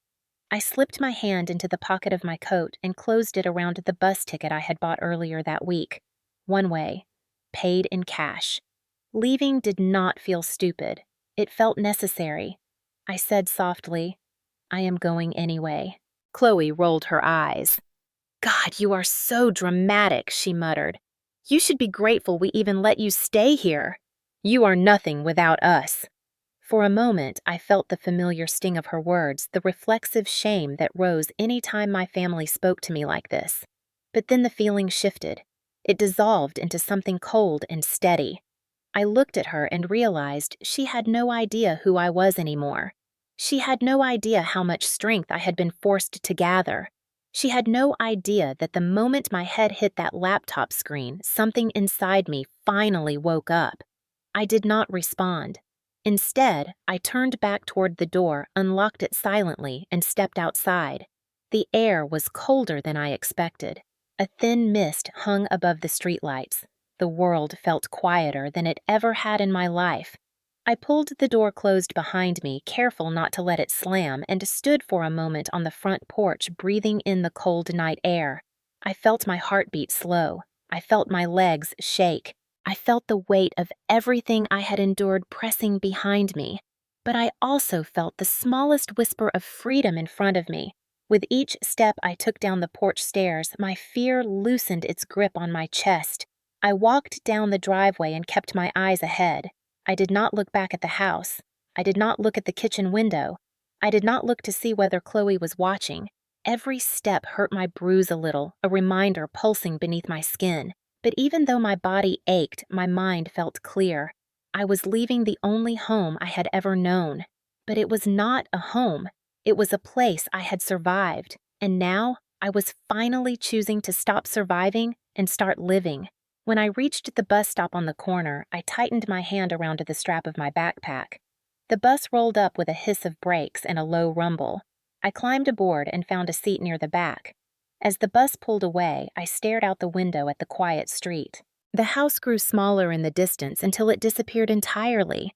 I slipped my hand into the pocket of my coat and closed it around the bus ticket I had bought earlier that week. One way. Paid in cash. Leaving did not feel stupid. It felt necessary. I said softly, "I am going anyway." Chloe rolled her eyes. "God, you are so dramatic," she muttered. "You should be grateful we even let you stay here. You are nothing without us." For a moment, I felt the familiar sting of her words, the reflexive shame that rose any time my family spoke to me like this. But then the feeling shifted. It dissolved into something cold and steady. I looked at her and realized she had no idea who I was anymore. She had no idea how much strength I had been forced to gather. She had no idea that the moment my head hit that laptop screen, something inside me finally woke up. I did not respond. Instead, I turned back toward the door, unlocked it silently, and stepped outside. The air was colder than I expected. A thin mist hung above the streetlights. The world felt quieter than it ever had in my life. I pulled the door closed behind me, careful not to let it slam, and stood for a moment on the front porch, breathing in the cold night air. I felt my heartbeat slow. I felt my legs shake. I felt the weight of everything I had endured pressing behind me. But I also felt the smallest whisper of freedom in front of me. With each step I took down the porch stairs, my fear loosened its grip on my chest. I walked down the driveway and kept my eyes ahead. I did not look back at the house. I did not look at the kitchen window. I did not look to see whether Chloe was watching. Every step hurt my bruise a little, a reminder pulsing beneath my skin. But even though my body ached, my mind felt clear. I was leaving the only home I had ever known. But it was not a home. It was a place I had survived. And now I was finally choosing to stop surviving and start living. When I reached the bus stop on the corner, I tightened my hand around the strap of my backpack. The bus rolled up with a hiss of brakes and a low rumble. I climbed aboard and found a seat near the back. As the bus pulled away, I stared out the window at the quiet street. The house grew smaller in the distance until it disappeared entirely.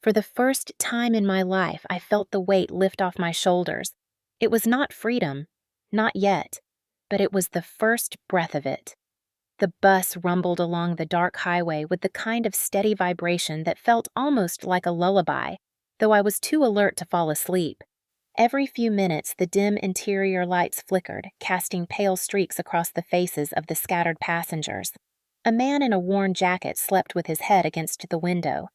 For the first time in my life, I felt the weight lift off my shoulders. It was not freedom, not yet, but it was the first breath of it. The bus rumbled along the dark highway with the kind of steady vibration that felt almost like a lullaby, though I was too alert to fall asleep. Every few minutes, the dim interior lights flickered, casting pale streaks across the faces of the scattered passengers. A man in a worn jacket slept with his head against the window.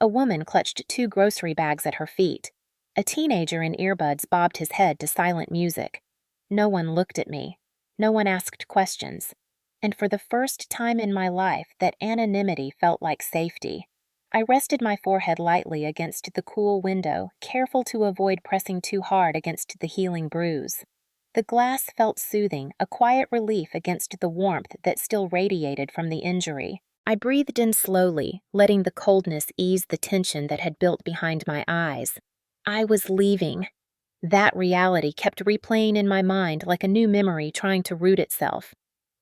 A woman clutched two grocery bags at her feet. A teenager in earbuds bobbed his head to silent music. No one looked at me. No one asked questions. And for the first time in my life, that anonymity felt like safety. I rested my forehead lightly against the cool window, careful to avoid pressing too hard against the healing bruise. The glass felt soothing, a quiet relief against the warmth that still radiated from the injury. I breathed in slowly, letting the coldness ease the tension that had built behind my eyes. I was leaving. That reality kept replaying in my mind like a new memory trying to root itself.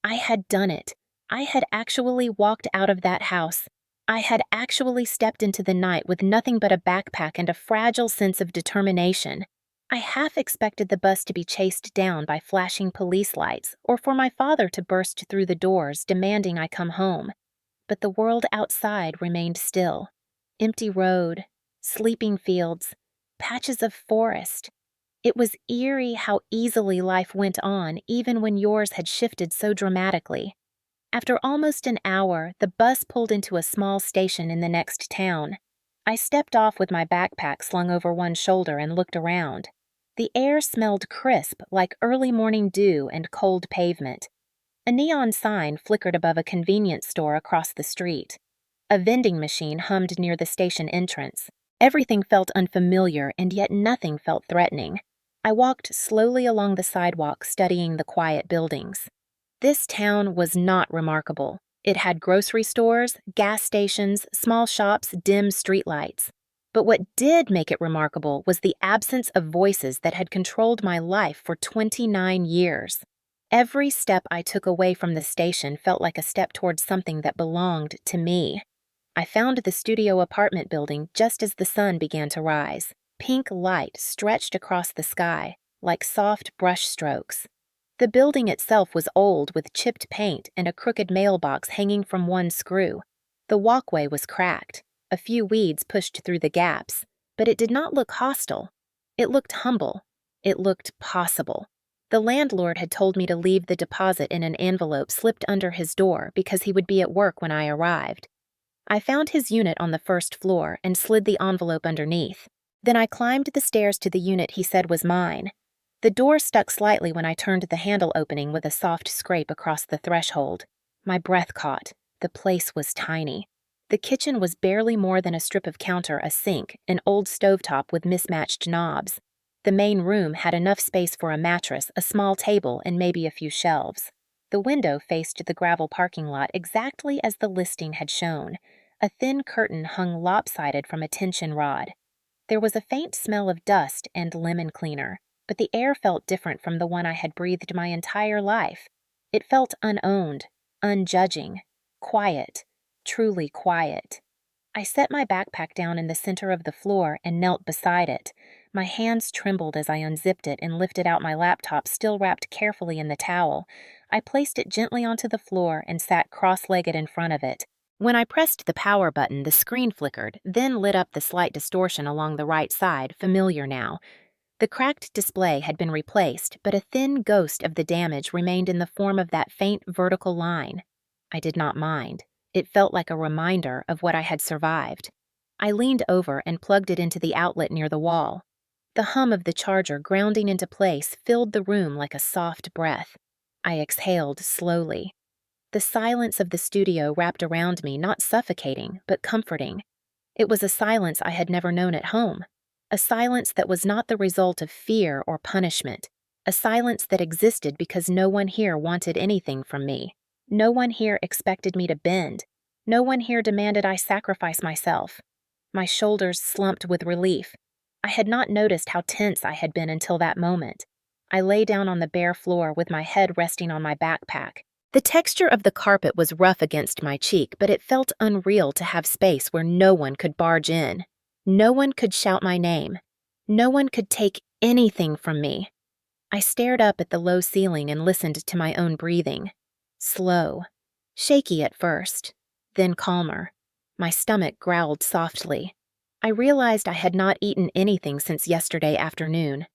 I had done it. I had actually walked out of that house. I had actually stepped into the night with nothing but a backpack and a fragile sense of determination. I half expected the bus to be chased down by flashing police lights, or for my father to burst through the doors demanding I come home. But the world outside remained still. Empty road, sleeping fields, patches of forest. It was eerie how easily life went on, even when yours had shifted so dramatically. After almost an hour, the bus pulled into a small station in the next town. I stepped off with my backpack slung over one shoulder and looked around. The air smelled crisp, like early morning dew and cold pavement. A neon sign flickered above a convenience store across the street. A vending machine hummed near the station entrance. Everything felt unfamiliar, and yet nothing felt threatening. I walked slowly along the sidewalk, studying the quiet buildings. This town was not remarkable. It had grocery stores, gas stations, small shops, dim streetlights. But what did make it remarkable was the absence of voices that had controlled my life for 29 years. Every step I took away from the station felt like a step towards something that belonged to me. I found the studio apartment building just as the sun began to rise. Pink light stretched across the sky, like soft brush strokes. The building itself was old with chipped paint and a crooked mailbox hanging from one screw. The walkway was cracked. A few weeds pushed through the gaps, but it did not look hostile. It looked humble. It looked possible. The landlord had told me to leave the deposit in an envelope slipped under his door because he would be at work when I arrived. I found his unit on the first floor and slid the envelope underneath. Then I climbed the stairs to the unit he said was mine. The door stuck slightly when I turned the handle opening with a soft scrape across the threshold. My breath caught. The place was tiny. The kitchen was barely more than a strip of counter, a sink, an old stovetop with mismatched knobs. The main room had enough space for a mattress, a small table, and maybe a few shelves. The window faced the gravel parking lot exactly as the listing had shown. A thin curtain hung lopsided from a tension rod. There was a faint smell of dust and lemon cleaner, but the air felt different from the one I had breathed my entire life. It felt unowned, unjudging, quiet, truly quiet. I set my backpack down in the center of the floor and knelt beside it. My hands trembled as I unzipped it and lifted out my laptop, still wrapped carefully in the towel. I placed it gently onto the floor and sat cross-legged in front of it. When I pressed the power button, the screen flickered, then lit up the slight distortion along the right side, familiar now. The cracked display had been replaced, but a thin ghost of the damage remained in the form of that faint vertical line. I did not mind. It felt like a reminder of what I had survived. I leaned over and plugged it into the outlet near the wall. The hum of the charger grounding into place filled the room like a soft breath. I exhaled slowly. The silence of the studio wrapped around me, not suffocating, but comforting. It was a silence I had never known at home. A silence that was not the result of fear or punishment. A silence that existed because no one here wanted anything from me. No one here expected me to bend. No one here demanded I sacrifice myself. My shoulders slumped with relief. I had not noticed how tense I had been until that moment. I lay down on the bare floor with my head resting on my backpack. The texture of the carpet was rough against my cheek, but it felt unreal to have space where no one could barge in. No one could shout my name. No one could take anything from me. I stared up at the low ceiling and listened to my own breathing. Slow. Shaky at first, then calmer. My stomach growled softly. I realized I had not eaten anything since yesterday afternoon.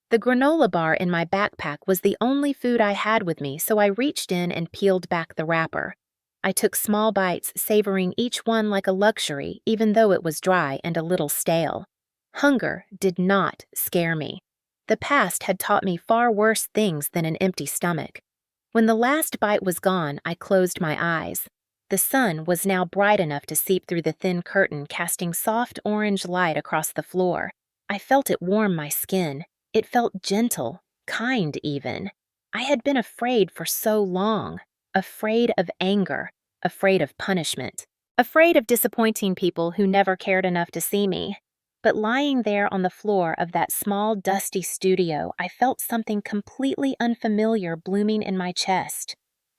The granola bar in my backpack was the only food I had with me, so I reached in and peeled back the wrapper. I took small bites, savoring each one like a luxury, even though it was dry and a little stale. Hunger did not scare me. The past had taught me far worse things than an empty stomach. When the last bite was gone, I closed my eyes. The sun was now bright enough to seep through the thin curtain, casting soft orange light across the floor. I felt it warm my skin. It felt gentle, kind even. I had been afraid for so long. Afraid of anger, afraid of punishment, afraid of disappointing people who never cared enough to see me. But lying there on the floor of that small, dusty studio, I felt something completely unfamiliar blooming in my chest.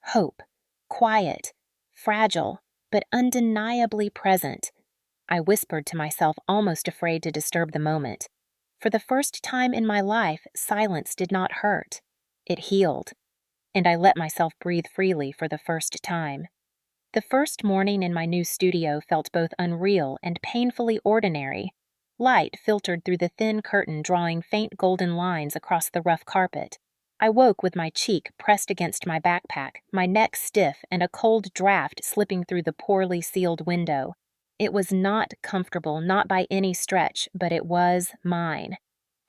Hope. Quiet. Fragile, but undeniably present. I whispered to myself, almost afraid to disturb the moment. For the first time in my life, silence did not hurt. It healed. And I let myself breathe freely for the first time. The first morning in my new studio felt both unreal and painfully ordinary. Light filtered through the thin curtain, drawing faint golden lines across the rough carpet. I woke with my cheek pressed against my backpack, my neck stiff, and a cold draft slipping through the poorly sealed window. It was not comfortable, not by any stretch, but it was mine.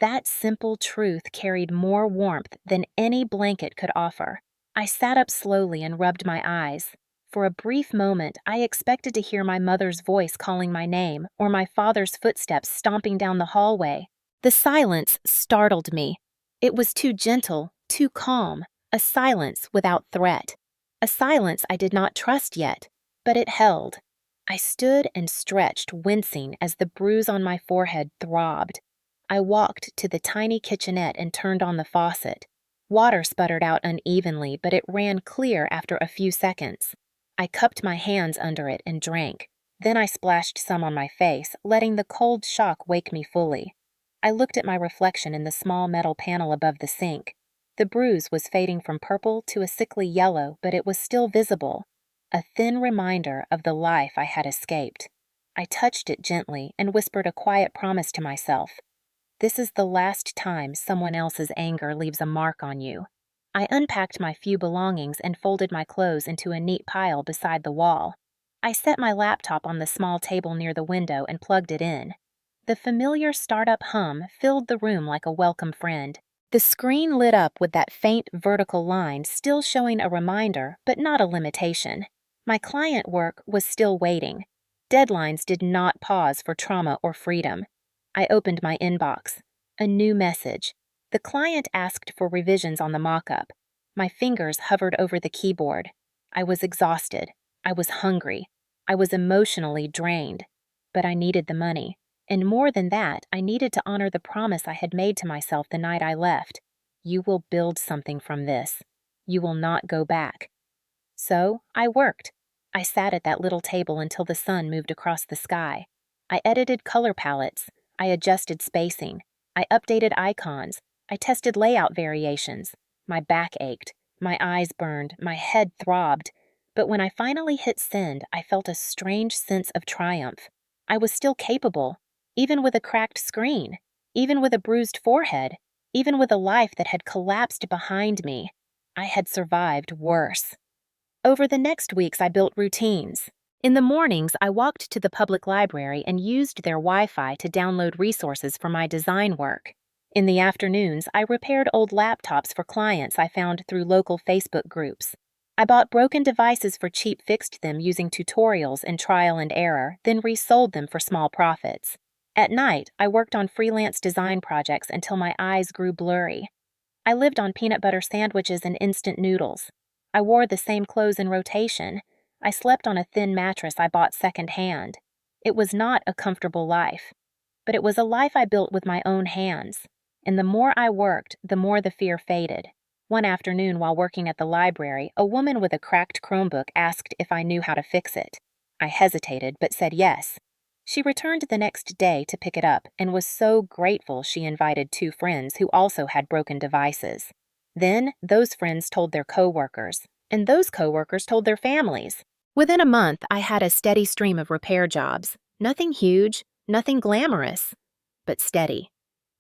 That simple truth carried more warmth than any blanket could offer. I sat up slowly and rubbed my eyes. For a brief moment, I expected to hear my mother's voice calling my name, or my father's footsteps stomping down the hallway. The silence startled me. It was too gentle, too calm, a silence without threat. A silence I did not trust yet, but it held. I stood and stretched, wincing as the bruise on my forehead throbbed. I walked to the tiny kitchenette and turned on the faucet. Water sputtered out unevenly, but it ran clear after a few seconds. I cupped my hands under it and drank. Then I splashed some on my face, letting the cold shock wake me fully. I looked at my reflection in the small metal panel above the sink. The bruise was fading from purple to a sickly yellow, but it was still visible, a thin reminder of the life I had escaped. I touched it gently and whispered a quiet promise to myself. This is the last time someone else's anger leaves a mark on you. I unpacked my few belongings and folded my clothes into a neat pile beside the wall. I set my laptop on the small table near the window and plugged it in. The familiar startup hum filled the room like a welcome friend. The screen lit up with that faint vertical line still showing a reminder, but not a limitation. My client work was still waiting. Deadlines did not pause for trauma or freedom. I opened my inbox. A new message. The client asked for revisions on the mock-up. My fingers hovered over the keyboard. I was exhausted. I was hungry. I was emotionally drained. But I needed the money. And more than that, I needed to honor the promise I had made to myself the night I left. You will build something from this. You will not go back. So I worked. I sat at that little table until the sun moved across the sky. I edited color palettes. I adjusted spacing. I updated icons. I tested layout variations. My back ached. My eyes burned. My head throbbed. But when I finally hit send, I felt a strange sense of triumph. I was still capable, even with a cracked screen, even with a bruised forehead, even with a life that had collapsed behind me. I had survived worse. Over the next weeks, I built routines. In the mornings, I walked to the public library and used their Wi-Fi to download resources for my design work. In the afternoons, I repaired old laptops for clients I found through local Facebook groups. I bought broken devices for cheap, fixed them using tutorials and trial and error, then resold them for small profits. At night, I worked on freelance design projects until my eyes grew blurry. I lived on peanut butter sandwiches and instant noodles. I wore the same clothes in rotation. I slept on a thin mattress I bought second-hand. It was not a comfortable life, but it was a life I built with my own hands. And the more I worked, the more the fear faded. One afternoon while working at the library, a woman with a cracked Chromebook asked if I knew how to fix it. I hesitated, but said yes. She returned the next day to pick it up and was so grateful she invited 2 friends who also had broken devices. Then, those friends told their coworkers, and those coworkers told their families. Within a month, I had a steady stream of repair jobs. Nothing huge, nothing glamorous, but steady.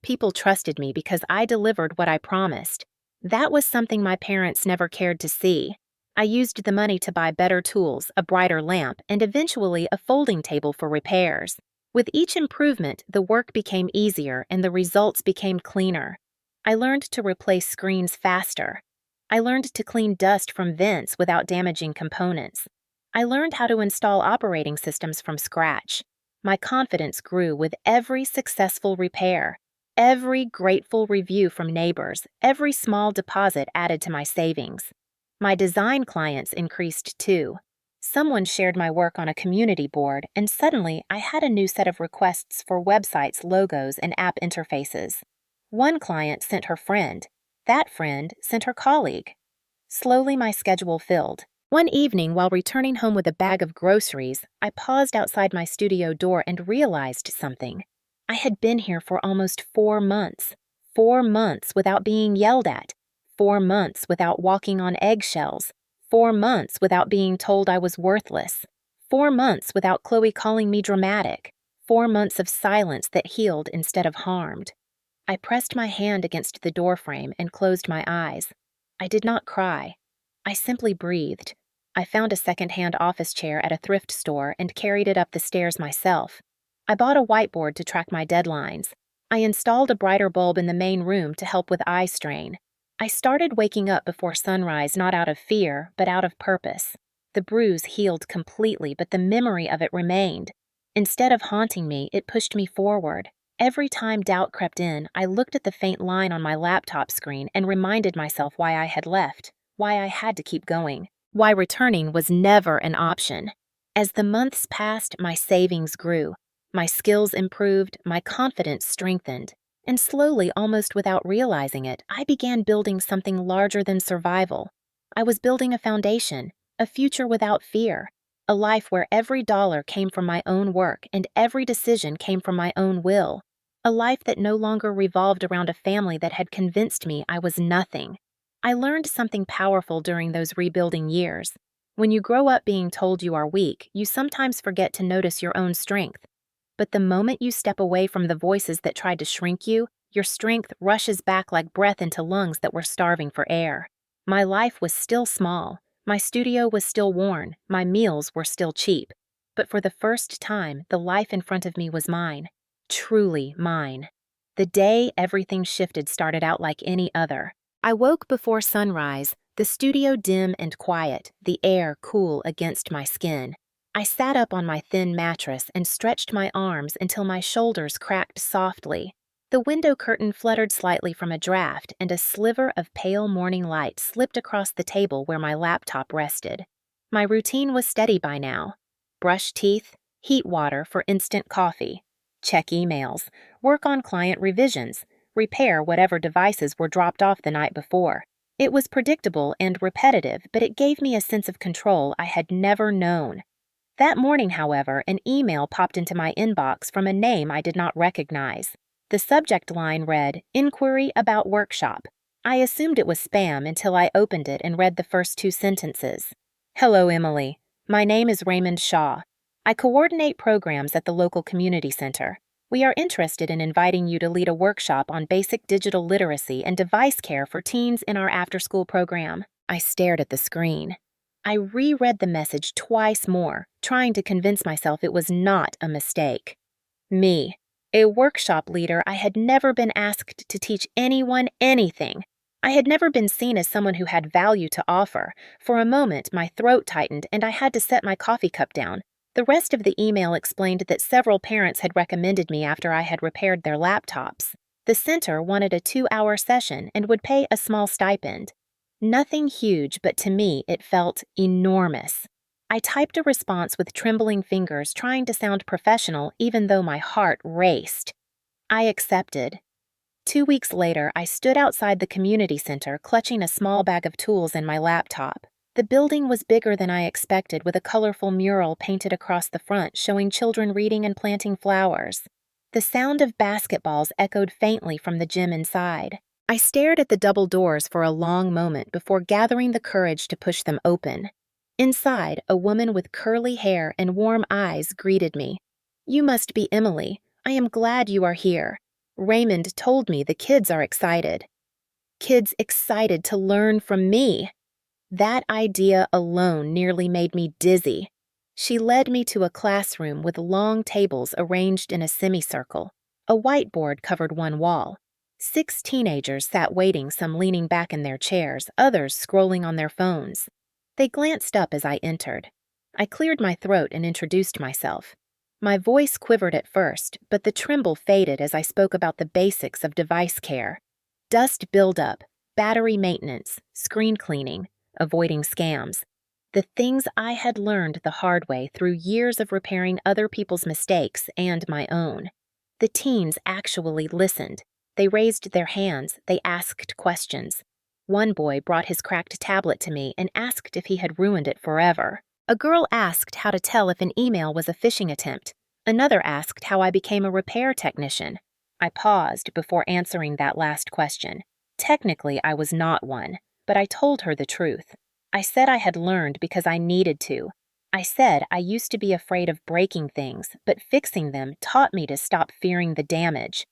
People trusted me because I delivered what I promised. That was something my parents never cared to see. I used the money to buy better tools, a brighter lamp, and eventually a folding table for repairs. With each improvement, the work became easier and the results became cleaner. I learned to replace screens faster. I learned to clean dust from vents without damaging components. I learned how to install operating systems from scratch. My confidence grew with every successful repair. Every grateful review from neighbors, every small deposit added to my savings. My design clients increased too. Someone shared my work on a community board, and suddenly I had a new set of requests for websites, logos, and app interfaces. One client sent her friend. That friend sent her colleague. Slowly, my schedule filled. One evening, while returning home with a bag of groceries, I paused outside my studio door and realized something. I had been here for almost 4 months. 4 months without being yelled at. 4 months without walking on eggshells. 4 months without being told I was worthless. 4 months without Chloe calling me dramatic. 4 months of silence that healed instead of harmed. I pressed my hand against the doorframe and closed my eyes. I did not cry. I simply breathed. I found a second-hand office chair at a thrift store and carried it up the stairs myself. I bought a whiteboard to track my deadlines. I installed a brighter bulb in the main room to help with eye strain. I started waking up before sunrise not out of fear, but out of purpose. The bruise healed completely, but the memory of it remained. Instead of haunting me, it pushed me forward. Every time doubt crept in, I looked at the faint line on my laptop screen and reminded myself why I had left, why I had to keep going, why returning was never an option. As the months passed, my savings grew. My skills improved, my confidence strengthened, and slowly, almost without realizing it, I began building something larger than survival. I was building a foundation, a future without fear, a life where every dollar came from my own work and every decision came from my own will, a life that no longer revolved around a family that had convinced me I was nothing. I learned something powerful during those rebuilding years. When you grow up being told you are weak, you sometimes forget to notice your own strength. But the moment you step away from the voices that tried to shrink you, your strength rushes back like breath into lungs that were starving for air. My life was still small. My studio was still worn. My meals were still cheap. But for the first time, the life in front of me was mine. Truly mine. The day everything shifted started out like any other. I woke before sunrise, the studio dim and quiet, the air cool against my skin. I sat up on my thin mattress and stretched my arms until my shoulders cracked softly. The window curtain fluttered slightly from a draft, and a sliver of pale morning light slipped across the table where my laptop rested. My routine was steady by now. Brush teeth, heat water for instant coffee, check emails, work on client revisions, repair whatever devices were dropped off the night before. It was predictable and repetitive, but it gave me a sense of control I had never known. That morning, however, an email popped into my inbox from a name I did not recognize. The subject line read, "Inquiry about workshop." I assumed it was spam until I opened it and read the first 2 sentences. "Hello, Emily. My name is Raymond Shaw. I coordinate programs at the local community center. We are interested in inviting you to lead a workshop on basic digital literacy and device care for teens in our after-school program." I stared at the screen. I reread the message twice more, trying to convince myself it was not a mistake. Me, a workshop leader, I had never been asked to teach anyone anything. I had never been seen as someone who had value to offer. For a moment, my throat tightened and I had to set my coffee cup down. The rest of the email explained that several parents had recommended me after I had repaired their laptops. The center wanted a 2-hour session and would pay a small stipend. Nothing huge, but to me it felt enormous. I typed a response with trembling fingers, trying to sound professional even though my heart raced. I accepted. 2 weeks later, I stood outside the community center, clutching a small bag of tools and my laptop. The building was bigger than I expected, with a colorful mural painted across the front showing children reading and planting flowers. The sound of basketballs echoed faintly from the gym inside. I stared at the double doors for a long moment before gathering the courage to push them open. Inside, a woman with curly hair and warm eyes greeted me. "You must be Emily. I am glad you are here." Raymond told me the kids are excited. Kids excited to learn from me. That idea alone nearly made me dizzy. She led me to a classroom with long tables arranged in a semicircle. A whiteboard covered one wall. 6 teenagers sat waiting, some leaning back in their chairs, others scrolling on their phones. They glanced up as I entered. I cleared my throat and introduced myself. My voice quivered at first, but the tremble faded as I spoke about the basics of device care. Dust buildup, battery maintenance, screen cleaning, avoiding scams. The things I had learned the hard way through years of repairing other people's mistakes and my own. The teens actually listened. They raised their hands, they asked questions. One boy brought his cracked tablet to me and asked if he had ruined it forever. A girl asked how to tell if an email was a phishing attempt. Another asked how I became a repair technician. I paused before answering that last question. Technically, I was not one, but I told her the truth. I said I had learned because I needed to. I said I used to be afraid of breaking things, but fixing them taught me to stop fearing the damage.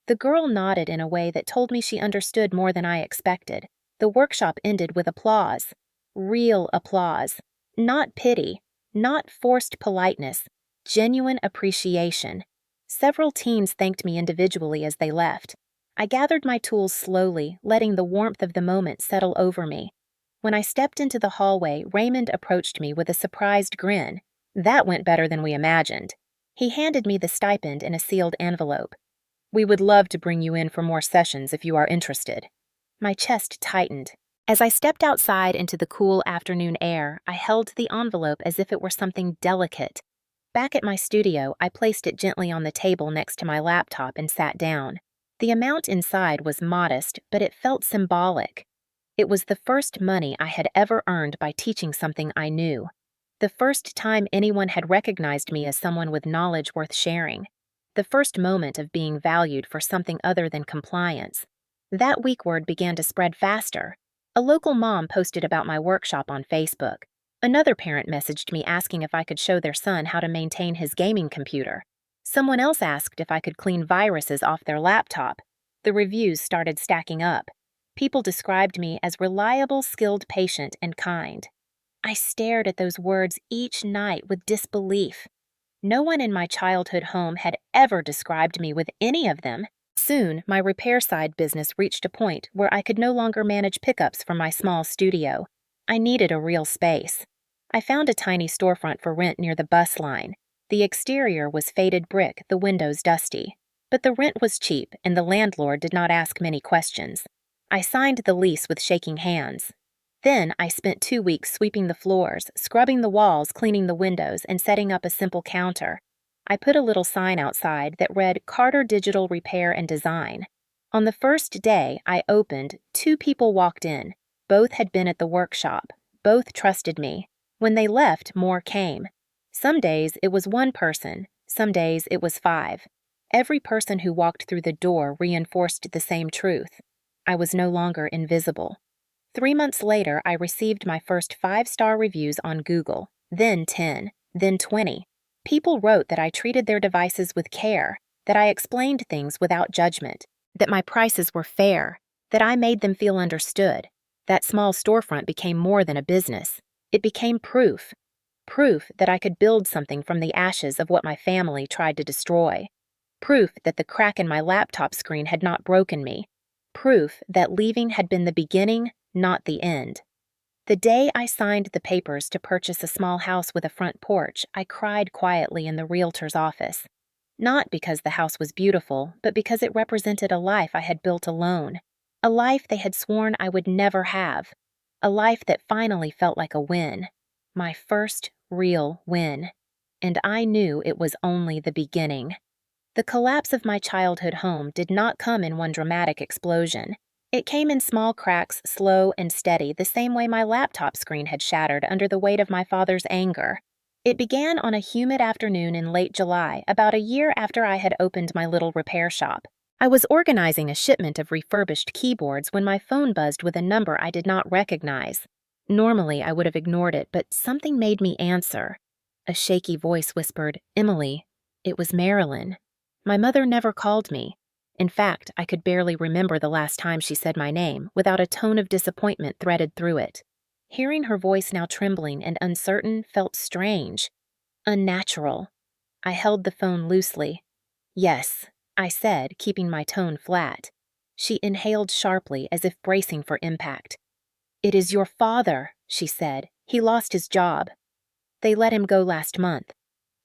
The girl nodded in a way that told me she understood more than I expected. The workshop ended with applause. Real applause. Not pity, not forced politeness, genuine appreciation. Several teens thanked me individually as they left. I gathered my tools slowly, letting the warmth of the moment settle over me. When I stepped into the hallway, Raymond approached me with a surprised grin. That went better than we imagined. He handed me the stipend in a sealed envelope. "We would love to bring you in for more sessions if you are interested." My chest tightened. As I stepped outside into the cool afternoon air, I held the envelope as if it were something delicate. Back at my studio, I placed it gently on the table next to my laptop and sat down. The amount inside was modest, but it felt symbolic. It was the first money I had ever earned by teaching something I knew. The first time anyone had recognized me as someone with knowledge worth sharing. The first moment of being valued for something other than compliance. That week word began to spread faster. A local mom posted about my workshop on Facebook. Another parent messaged me asking if I could show their son how to maintain his gaming computer. Someone else asked if I could clean viruses off their laptop. The reviews started stacking up. People described me as reliable, skilled, patient, and kind. I stared at those words each night with disbelief. No one in my childhood home had ever described me with any of them. Soon, my repair side business reached a point where I could no longer manage pickups from my small studio. I needed a real space. I found a tiny storefront for rent near the bus line. The exterior was faded brick, the windows dusty. But the rent was cheap, and the landlord did not ask many questions. I signed the lease with shaking hands. Then I spent 2 weeks sweeping the floors, scrubbing the walls, cleaning the windows, and setting up a simple counter. I put a little sign outside that read Carter Digital Repair and Design. On the first day I opened, 2 people walked in. Both had been at the workshop. Both trusted me. When they left, more came. Some days it was 1 person, some days it was 5. Every person who walked through the door reinforced the same truth. I was no longer invisible. 3 months later, I received my first 5-star reviews on Google, then 10, then 20. People wrote that I treated their devices with care, that I explained things without judgment, that my prices were fair, that I made them feel understood. That small storefront became more than a business. It became proof. Proof that I could build something from the ashes of what my family tried to destroy. Proof that the crack in my laptop screen had not broken me. Proof that leaving had been the beginning, not the end. The day I signed the papers to purchase a small house with a front porch, I cried quietly in the realtor's office. Not because the house was beautiful, but because it represented a life I had built alone. A life they had sworn I would never have. A life that finally felt like a win. My first real win. And I knew it was only the beginning. The collapse of my childhood home did not come in one dramatic explosion. It came in small cracks, slow and steady, the same way my laptop screen had shattered under the weight of my father's anger. It began on a humid afternoon in late July, about a year after I had opened my little repair shop. I was organizing a shipment of refurbished keyboards when my phone buzzed with a number I did not recognize. Normally, I would have ignored it, but something made me answer. A shaky voice whispered, "Emily." It was Marilyn. My mother never called me. In fact, I could barely remember the last time she said my name without a tone of disappointment threaded through it. Hearing her voice now trembling and uncertain felt strange, unnatural. I held the phone loosely. "Yes," I said, keeping my tone flat. She inhaled sharply as if bracing for impact. "It is your father," she said. "He lost his job. They let him go last month."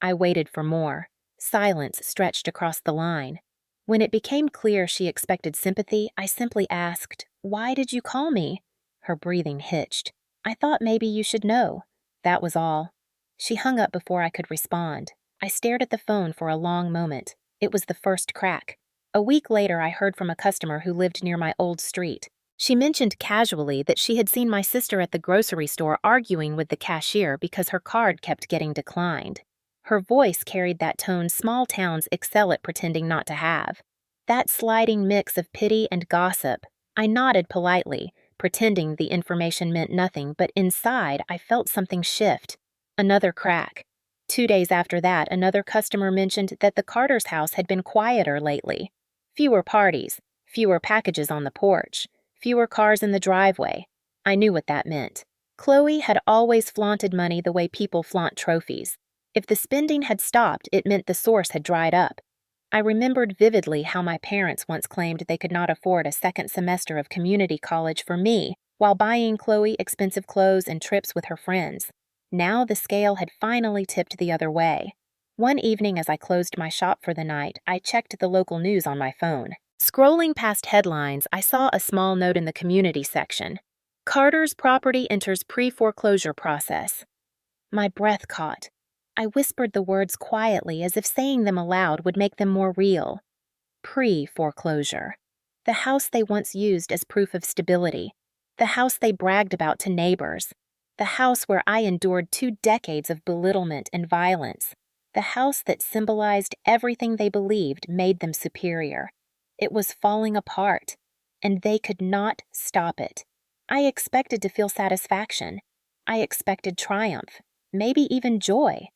I waited for more. Silence stretched across the line. When it became clear she expected sympathy, I simply asked, "Why did you call me?" Her breathing hitched. "I thought maybe you should know." That was all. She hung up before I could respond. I stared at the phone for a long moment. It was the first crack. A week later, I heard from a customer who lived near my old street. She mentioned casually that she had seen my sister at the grocery store arguing with the cashier because her card kept getting declined. Her voice carried that tone small towns excel at pretending not to have. That sliding mix of pity and gossip. I nodded politely, pretending the information meant nothing, but inside I felt something shift. Another crack. 2 days after that, another customer mentioned that the Carter's house had been quieter lately. Fewer parties, fewer packages on the porch, fewer cars in the driveway. I knew what that meant. Chloe had always flaunted money the way people flaunt trophies. If the spending had stopped, it meant the source had dried up. I remembered vividly how my parents once claimed they could not afford a second semester of community college for me while buying Chloe expensive clothes and trips with her friends. Now the scale had finally tipped the other way. One evening as I closed my shop for the night, I checked the local news on my phone. Scrolling past headlines, I saw a small note in the community section. "Carter's property enters pre-foreclosure process." My breath caught. I whispered the words quietly as if saying them aloud would make them more real. Pre-foreclosure. The house they once used as proof of stability. The house they bragged about to neighbors. The house where I endured 2 decades of belittlement and violence. The house that symbolized everything they believed made them superior. It was falling apart, and they could not stop it. I expected to feel satisfaction. I expected triumph, maybe even joy.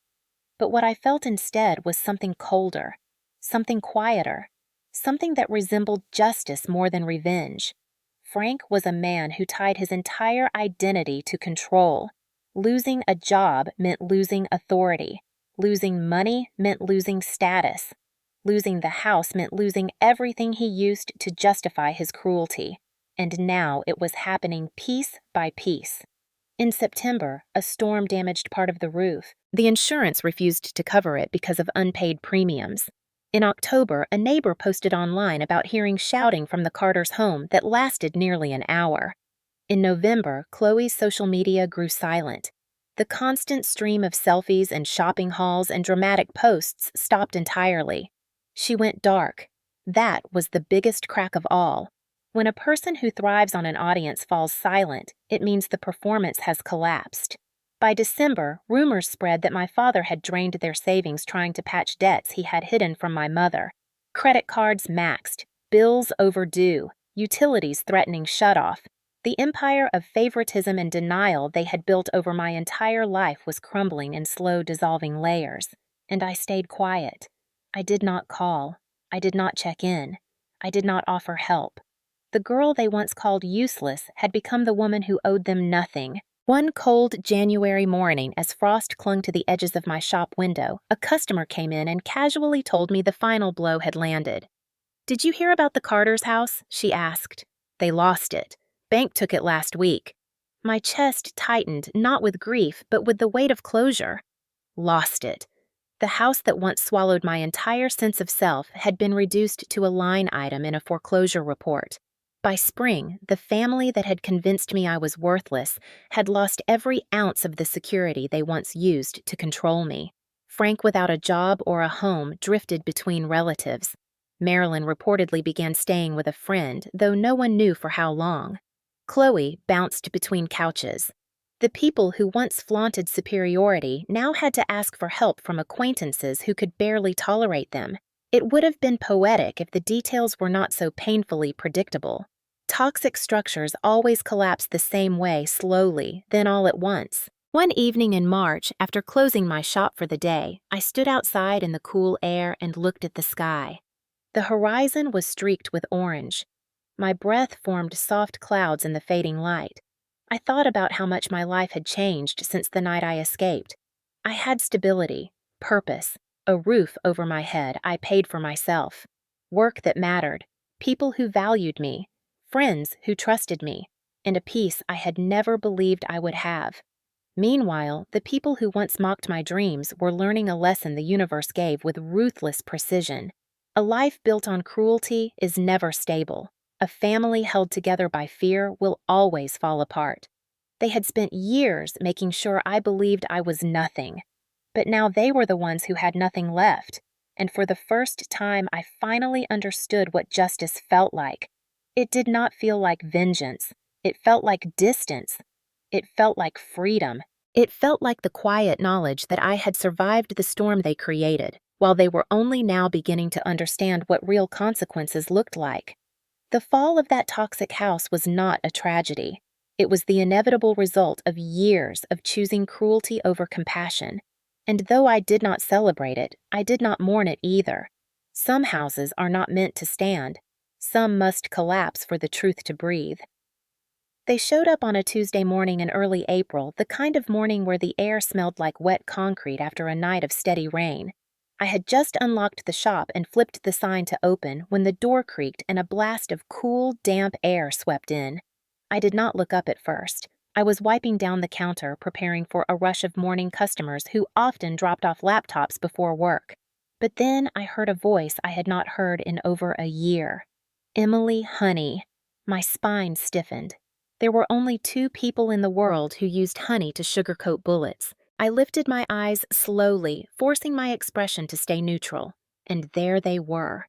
But what I felt instead was something colder, something quieter, something that resembled justice more than revenge. Frank was a man who tied his entire identity to control. Losing a job meant losing authority. Losing money meant losing status. Losing the house meant losing everything he used to justify his cruelty. And now it was happening piece by piece. In September, a storm damaged part of the roof. The insurance refused to cover it because of unpaid premiums. In October, a neighbor posted online about hearing shouting from the Carters' home that lasted nearly an hour. In November, Chloe's social media grew silent. The constant stream of selfies and shopping hauls and dramatic posts stopped entirely. She went dark. That was the biggest crack of all. When a person who thrives on an audience falls silent, it means the performance has collapsed. By December, rumors spread that my father had drained their savings trying to patch debts he had hidden from my mother. Credit cards maxed, bills overdue, utilities threatening shutoff. The empire of favoritism and denial they had built over my entire life was crumbling in slow dissolving layers. And I stayed quiet. I did not call. I did not check in. I did not offer help. The girl they once called useless had become the woman who owed them nothing. One cold January morning, as frost clung to the edges of my shop window, a customer came in and casually told me the final blow had landed. "Did you hear about the Carter's house?" she asked. "They lost it. Bank took it last week." My chest tightened, not with grief, but with the weight of closure. Lost it. The house that once swallowed my entire sense of self had been reduced to a line item in a foreclosure report. By spring, the family that had convinced me I was worthless had lost every ounce of the security they once used to control me. Frank, without a job or a home, drifted between relatives. Marilyn reportedly began staying with a friend, though no one knew for how long. Chloe bounced between couches. The people who once flaunted superiority now had to ask for help from acquaintances who could barely tolerate them. It would have been poetic if the details were not so painfully predictable. Toxic structures always collapse the same way, slowly, then all at once. One evening in March, after closing my shop for the day, I stood outside in the cool air and looked at the sky. The horizon was streaked with orange. My breath formed soft clouds in the fading light. I thought about how much my life had changed since the night I escaped. I had stability, purpose, a roof over my head I paid for myself, work that mattered, people who valued me, friends who trusted me, and a peace I had never believed I would have. Meanwhile, the people who once mocked my dreams were learning a lesson the universe gave with ruthless precision. A life built on cruelty is never stable. A family held together by fear will always fall apart. They had spent years making sure I believed I was nothing. But now they were the ones who had nothing left. And for the first time, I finally understood what justice felt like. It did not feel like vengeance. It felt like distance. It felt like freedom. It felt like the quiet knowledge that I had survived the storm they created, while they were only now beginning to understand what real consequences looked like. The fall of that toxic house was not a tragedy. It was the inevitable result of years of choosing cruelty over compassion. And though I did not celebrate it, I did not mourn it either. Some houses are not meant to stand. Some must collapse for the truth to breathe. They showed up on a Tuesday morning in early April, the kind of morning where the air smelled like wet concrete after a night of steady rain. I had just unlocked the shop and flipped the sign to open when the door creaked and a blast of cool, damp air swept in. I did not look up at first. I was wiping down the counter, preparing for a rush of morning customers who often dropped off laptops before work. But then I heard a voice I had not heard in over a year. Emily Honey. My spine stiffened. There were only 2 people in the world who used honey to sugarcoat bullets. I lifted my eyes slowly, forcing my expression to stay neutral. And there they were.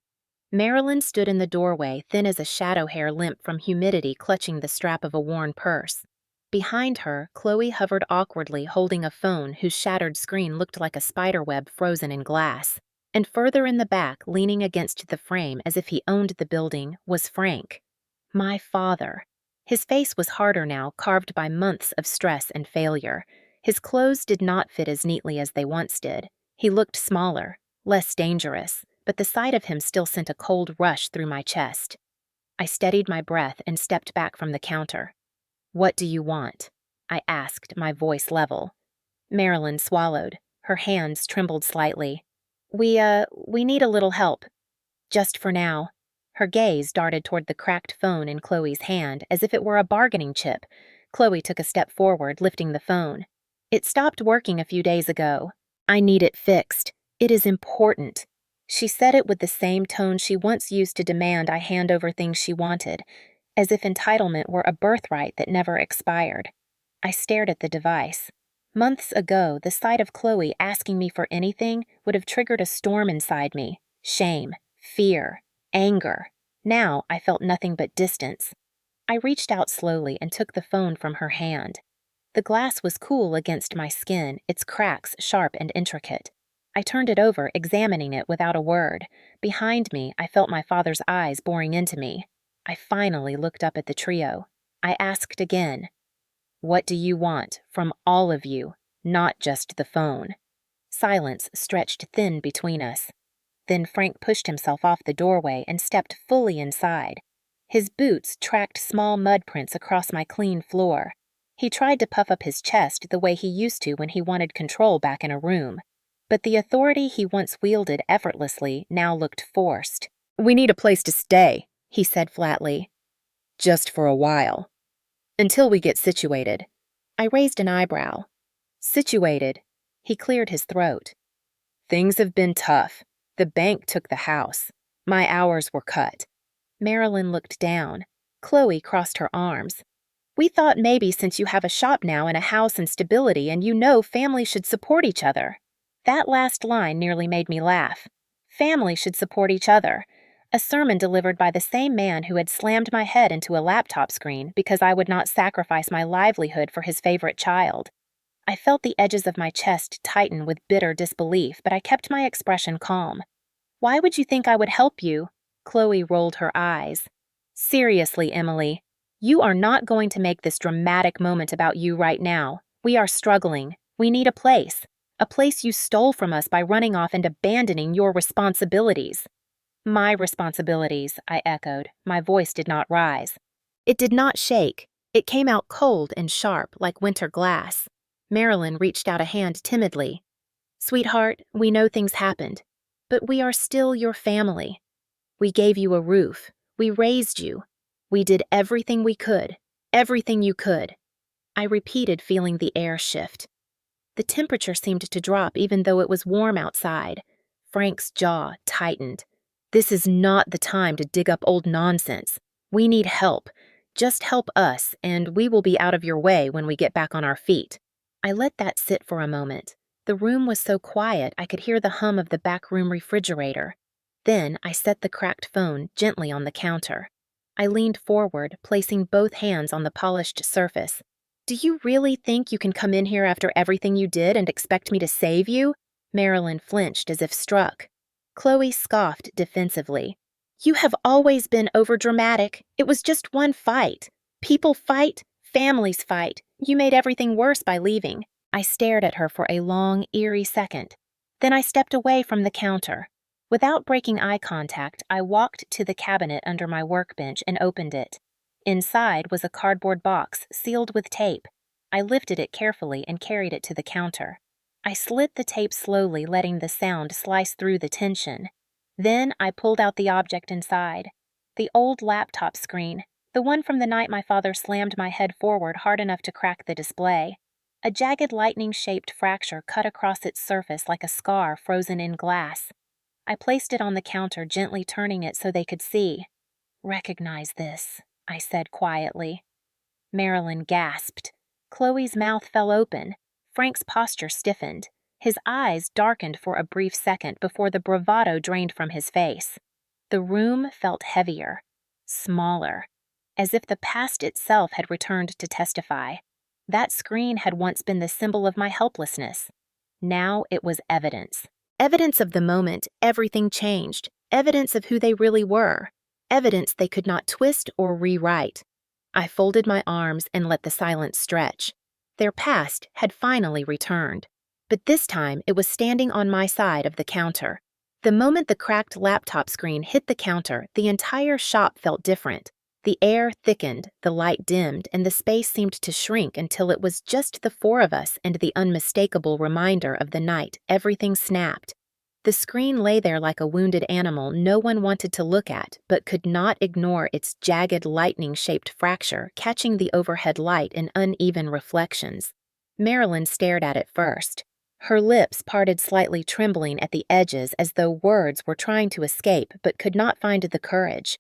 Marilyn stood in the doorway, thin as a shadow hair limp from humidity clutching the strap of a worn purse. Behind her, Chloe hovered awkwardly, holding a phone whose shattered screen looked like a spiderweb frozen in glass. And further in the back, leaning against the frame as if he owned the building, was Frank. My father. His face was harder now, carved by months of stress and failure. His clothes did not fit as neatly as they once did. He looked smaller, less dangerous, but the sight of him still sent a cold rush through my chest. I steadied my breath and stepped back from the counter. "What do you want?" I asked, my voice level. Marilyn swallowed. Her hands trembled slightly. We need a little help. Just for now." Her gaze darted toward the cracked phone in Chloe's hand, as if it were a bargaining chip. Chloe took a step forward, lifting the phone. "It stopped working a few days ago. I need it fixed. It is important." She said it with the same tone she once used to demand I hand over things she wanted, as if entitlement were a birthright that never expired. I stared at the device. Months ago, the sight of Chloe asking me for anything would have triggered a storm inside me. Shame, fear, anger. Now I felt nothing but distance. I reached out slowly and took the phone from her hand. The glass was cool against my skin, its cracks sharp and intricate. I turned it over, examining it without a word. Behind me, I felt my father's eyes boring into me. I finally looked up at the trio. I asked again, "What do you want from all of you, not just the phone?" Silence stretched thin between us. Then Frank pushed himself off the doorway and stepped fully inside. His boots tracked small mud prints across my clean floor. He tried to puff up his chest the way he used to when he wanted control back in a room. But the authority he once wielded effortlessly now looked forced. "We need a place to stay," he said flatly. "Just for a while. Until we get situated." I raised an eyebrow. "Situated?" He cleared his throat. "Things have been tough. The bank took the house. My hours were cut." Marilyn looked down. Chloe crossed her arms. "We thought maybe since you have a shop now and a house and stability and you know families should support each other." That last line nearly made me laugh. Family should support each other. A sermon delivered by the same man who had slammed my head into a laptop screen because I would not sacrifice my livelihood for his favorite child. I felt the edges of my chest tighten with bitter disbelief, but I kept my expression calm. "Why would you think I would help you?" Chloe rolled her eyes. "Seriously, Emily, you are not going to make this dramatic moment about you right now. We are struggling. We need a place. A place you stole from us by running off and abandoning your responsibilities." My responsibilities, I echoed. My voice did not rise. It did not shake. It came out cold and sharp like winter glass. Marilyn reached out a hand timidly. Sweetheart, we know things happened, but we are still your family. We gave you a roof. We raised you. We did everything we could. Everything you could. I repeated, feeling the air shift. The temperature seemed to drop even though it was warm outside. Frank's jaw tightened. This is not the time to dig up old nonsense. We need help. Just help us, and we will be out of your way when we get back on our feet. I let that sit for a moment. The room was so quiet I could hear the hum of the back room refrigerator. Then I set the cracked phone gently on the counter. I leaned forward, placing both hands on the polished surface. Do you really think you can come in here after everything you did and expect me to save you? Marilyn flinched as if struck. Chloe scoffed defensively. You have always been overdramatic. It was just one fight. People fight, families fight. You made everything worse by leaving. I stared at her for a long, eerie second. Then I stepped away from the counter. Without breaking eye contact, I walked to the cabinet under my workbench and opened it. Inside was a cardboard box sealed with tape. I lifted it carefully and carried it to the counter. I slit the tape slowly, letting the sound slice through the tension. Then I pulled out the object inside. The old laptop screen, the one from the night my father slammed my head forward hard enough to crack the display. A jagged lightning-shaped fracture cut across its surface like a scar frozen in glass. I placed it on the counter, gently turning it so they could see. Recognize this, I said quietly. Marilyn gasped. Chloe's mouth fell open. Frank's posture stiffened. His eyes darkened for a brief second before the bravado drained from his face. The room felt heavier, smaller, as if the past itself had returned to testify. That screen had once been the symbol of my helplessness. Now it was evidence. Evidence of the moment everything changed. Evidence of who they really were. Evidence they could not twist or rewrite. I folded my arms and let the silence stretch. Their past had finally returned. But this time it was standing on my side of the counter. The moment the cracked laptop screen hit the counter, the entire shop felt different. The air thickened, the light dimmed, and the space seemed to shrink until it was just the four of us and the unmistakable reminder of the night everything snapped. The screen lay there like a wounded animal no one wanted to look at, but could not ignore its jagged lightning-shaped fracture catching the overhead light in uneven reflections. Marilyn stared at it first. Her lips parted slightly, trembling at the edges as though words were trying to escape but could not find the courage.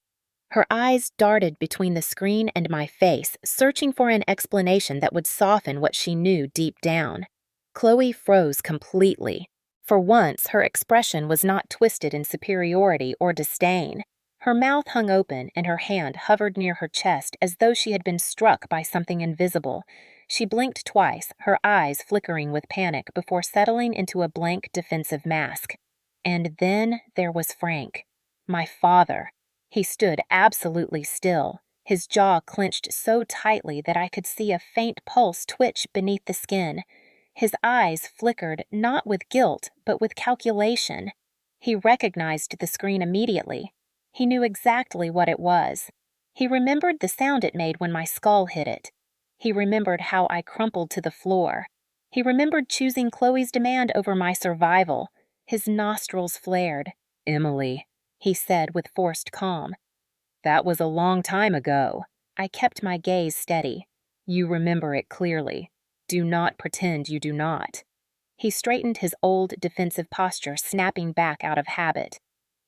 Her eyes darted between the screen and my face, searching for an explanation that would soften what she knew deep down. Chloe froze completely. For once, her expression was not twisted in superiority or disdain. Her mouth hung open and her hand hovered near her chest as though she had been struck by something invisible. She blinked twice, her eyes flickering with panic before settling into a blank defensive mask. And then there was Frank, my father. He stood absolutely still, his jaw clenched so tightly that I could see a faint pulse twitch beneath the skin. His eyes flickered not with guilt, but with calculation. He recognized the screen immediately. He knew exactly what it was. He remembered the sound it made when my skull hit it. He remembered how I crumpled to the floor. He remembered choosing Chloe's demand over my survival. His nostrils flared. "Emily," he said with forced calm. "That was a long time ago." I kept my gaze steady. "You remember it clearly. Do not pretend you do not." He straightened his old defensive posture, snapping back out of habit.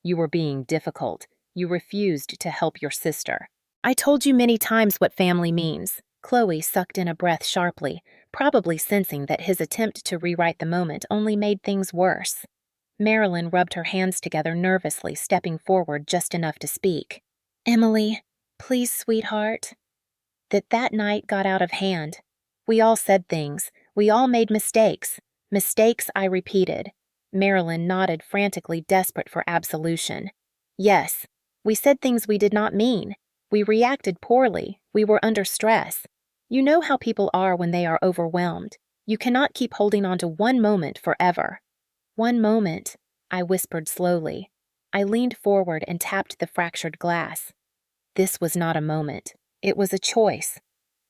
"You were being difficult. You refused to help your sister." "I told you many times what family means." Chloe sucked in a breath sharply, probably sensing that his attempt to rewrite the moment only made things worse. Marilyn rubbed her hands together nervously, stepping forward just enough to speak. "Emily, please, sweetheart." That night got out of hand. We all said things. We all made mistakes. Mistakes, I repeated. Marilyn nodded frantically, desperate for absolution. "Yes, we said things we did not mean. We reacted poorly. We were under stress. You know how people are when they are overwhelmed. You cannot keep holding on to one moment forever." "One moment," I whispered slowly. I leaned forward and tapped the fractured glass. This was not a moment. It was a choice.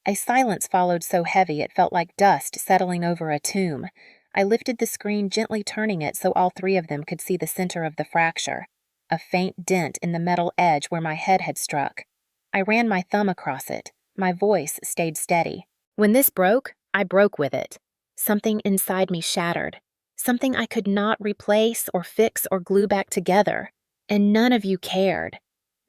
A silence followed so heavy it felt like dust settling over a tomb. I lifted the screen, gently turning it so all three of them could see the center of the fracture, a faint dent in the metal edge where my head had struck. I ran my thumb across it. My voice stayed steady. When this broke, I broke with it. Something inside me shattered. Something I could not replace or fix or glue back together. And none of you cared.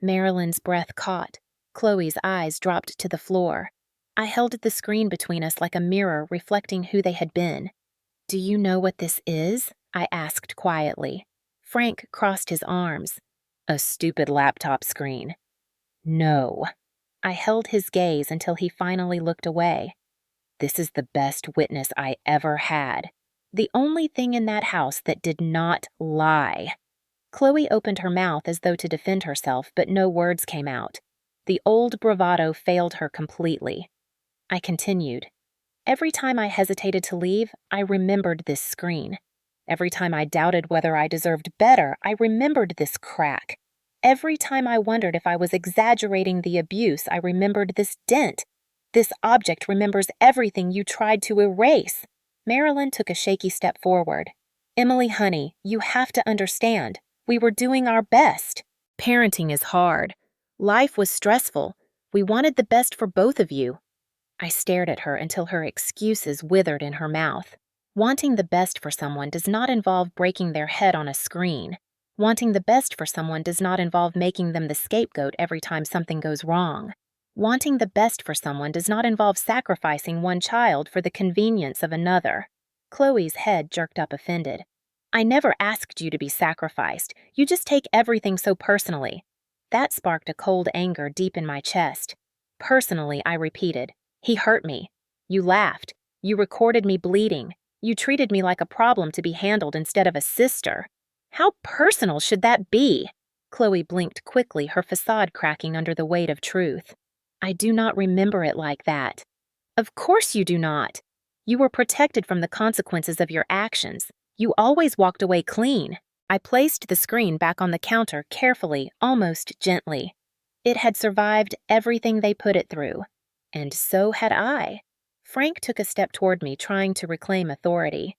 Marilyn's breath caught. Chloe's eyes dropped to the floor. I held the screen between us like a mirror reflecting who they had been. "Do you know what this is?" I asked quietly. Frank crossed his arms. "A stupid laptop screen." "No." I held his gaze until he finally looked away. "This is the best witness I ever had. The only thing in that house that did not lie." Chloe opened her mouth as though to defend herself, but no words came out. The old bravado failed her completely. I continued. "Every time I hesitated to leave, I remembered this screen. Every time I doubted whether I deserved better, I remembered this crack. Every time I wondered if I was exaggerating the abuse, I remembered this dent. This object remembers everything you tried to erase." Marilyn took a shaky step forward. "Emily, honey, you have to understand. We were doing our best. Parenting is hard. Life was stressful. We wanted the best for both of you." I stared at her until her excuses withered in her mouth. Wanting the best for someone does not involve breaking their head on a screen. Wanting the best for someone does not involve making them the scapegoat every time something goes wrong. Wanting the best for someone does not involve sacrificing one child for the convenience of another. Chloe's head jerked up offended. "I never asked you to be sacrificed. You just take everything so personally." That sparked a cold anger deep in my chest. "Personally," I repeated. "He hurt me. You laughed. You recorded me bleeding. You treated me like a problem to be handled instead of a sister. How personal should that be?" Chloe blinked quickly, her facade cracking under the weight of truth. "I do not remember it like that." "Of course you do not. You were protected from the consequences of your actions. You always walked away clean." I placed the screen back on the counter carefully, almost gently. It had survived everything they put it through. And so had I. Frank took a step toward me, trying to reclaim authority.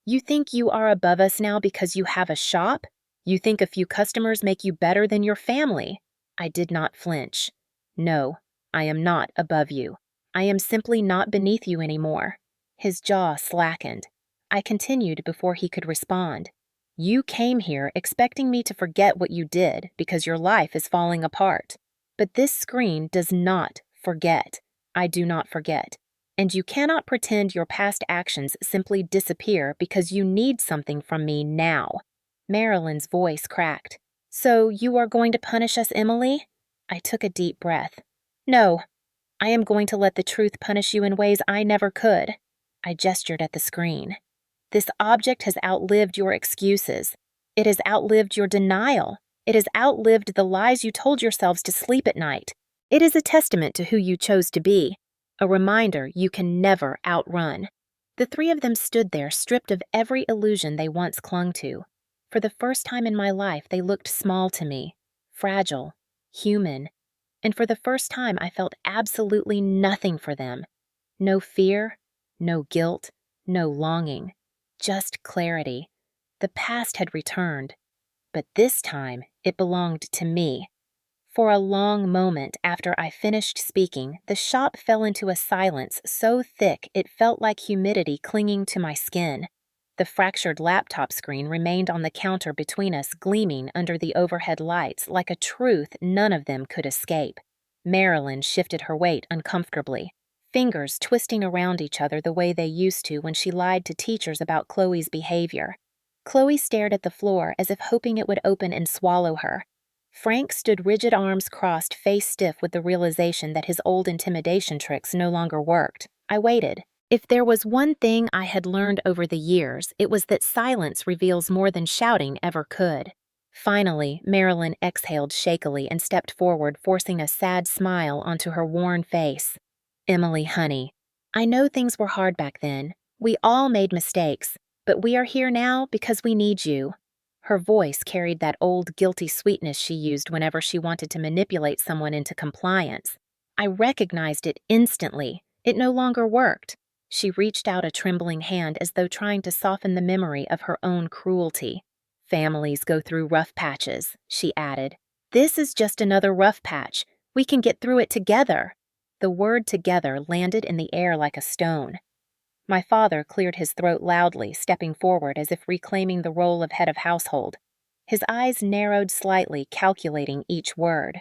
"You think you are above us now because you have a shop? You think a few customers make you better than your family?" I did not flinch. "No, I am not above you. I am simply not beneath you anymore." His jaw slackened. I continued before he could respond. "You came here expecting me to forget what you did because your life is falling apart. But this screen does not forget. I do not forget. And you cannot pretend your past actions simply disappear because you need something from me now." Marilyn's voice cracked. "So you are going to punish us, Emily?" I took a deep breath. "No. I am going to let the truth punish you in ways I never could." I gestured at the screen. "This object has outlived your excuses. It has outlived your denial. It has outlived the lies you told yourselves to sleep at night. It is a testament to who you chose to be, a reminder you can never outrun." The three of them stood there, stripped of every illusion they once clung to. For the first time in my life, they looked small to me, fragile, human, and for the first time I felt absolutely nothing for them. No fear, no guilt, no longing, just clarity. The past had returned, but this time it belonged to me. For a long moment after I finished speaking, the shop fell into a silence so thick it felt like humidity clinging to my skin. The fractured laptop screen remained on the counter between us, gleaming under the overhead lights like a truth none of them could escape. Marilyn shifted her weight uncomfortably, fingers twisting around each other the way they used to when she lied to teachers about Chloe's behavior. Chloe stared at the floor as if hoping it would open and swallow her. Frank stood rigid, arms crossed, face stiff with the realization that his old intimidation tricks no longer worked. I waited. If there was one thing I had learned over the years, it was that silence reveals more than shouting ever could. Finally, Marilyn exhaled shakily and stepped forward, forcing a sad smile onto her worn face. "Emily, honey, I know things were hard back then. We all made mistakes, but we are here now because we need you." Her voice carried that old guilty sweetness she used whenever she wanted to manipulate someone into compliance. I recognized it instantly. It no longer worked. She reached out a trembling hand as though trying to soften the memory of her own cruelty. Families go through rough patches, she added. This is just another rough patch. We can get through it together. The word together landed in the air like a stone. My father cleared his throat loudly, stepping forward as if reclaiming the role of head of household. His eyes narrowed slightly, calculating each word.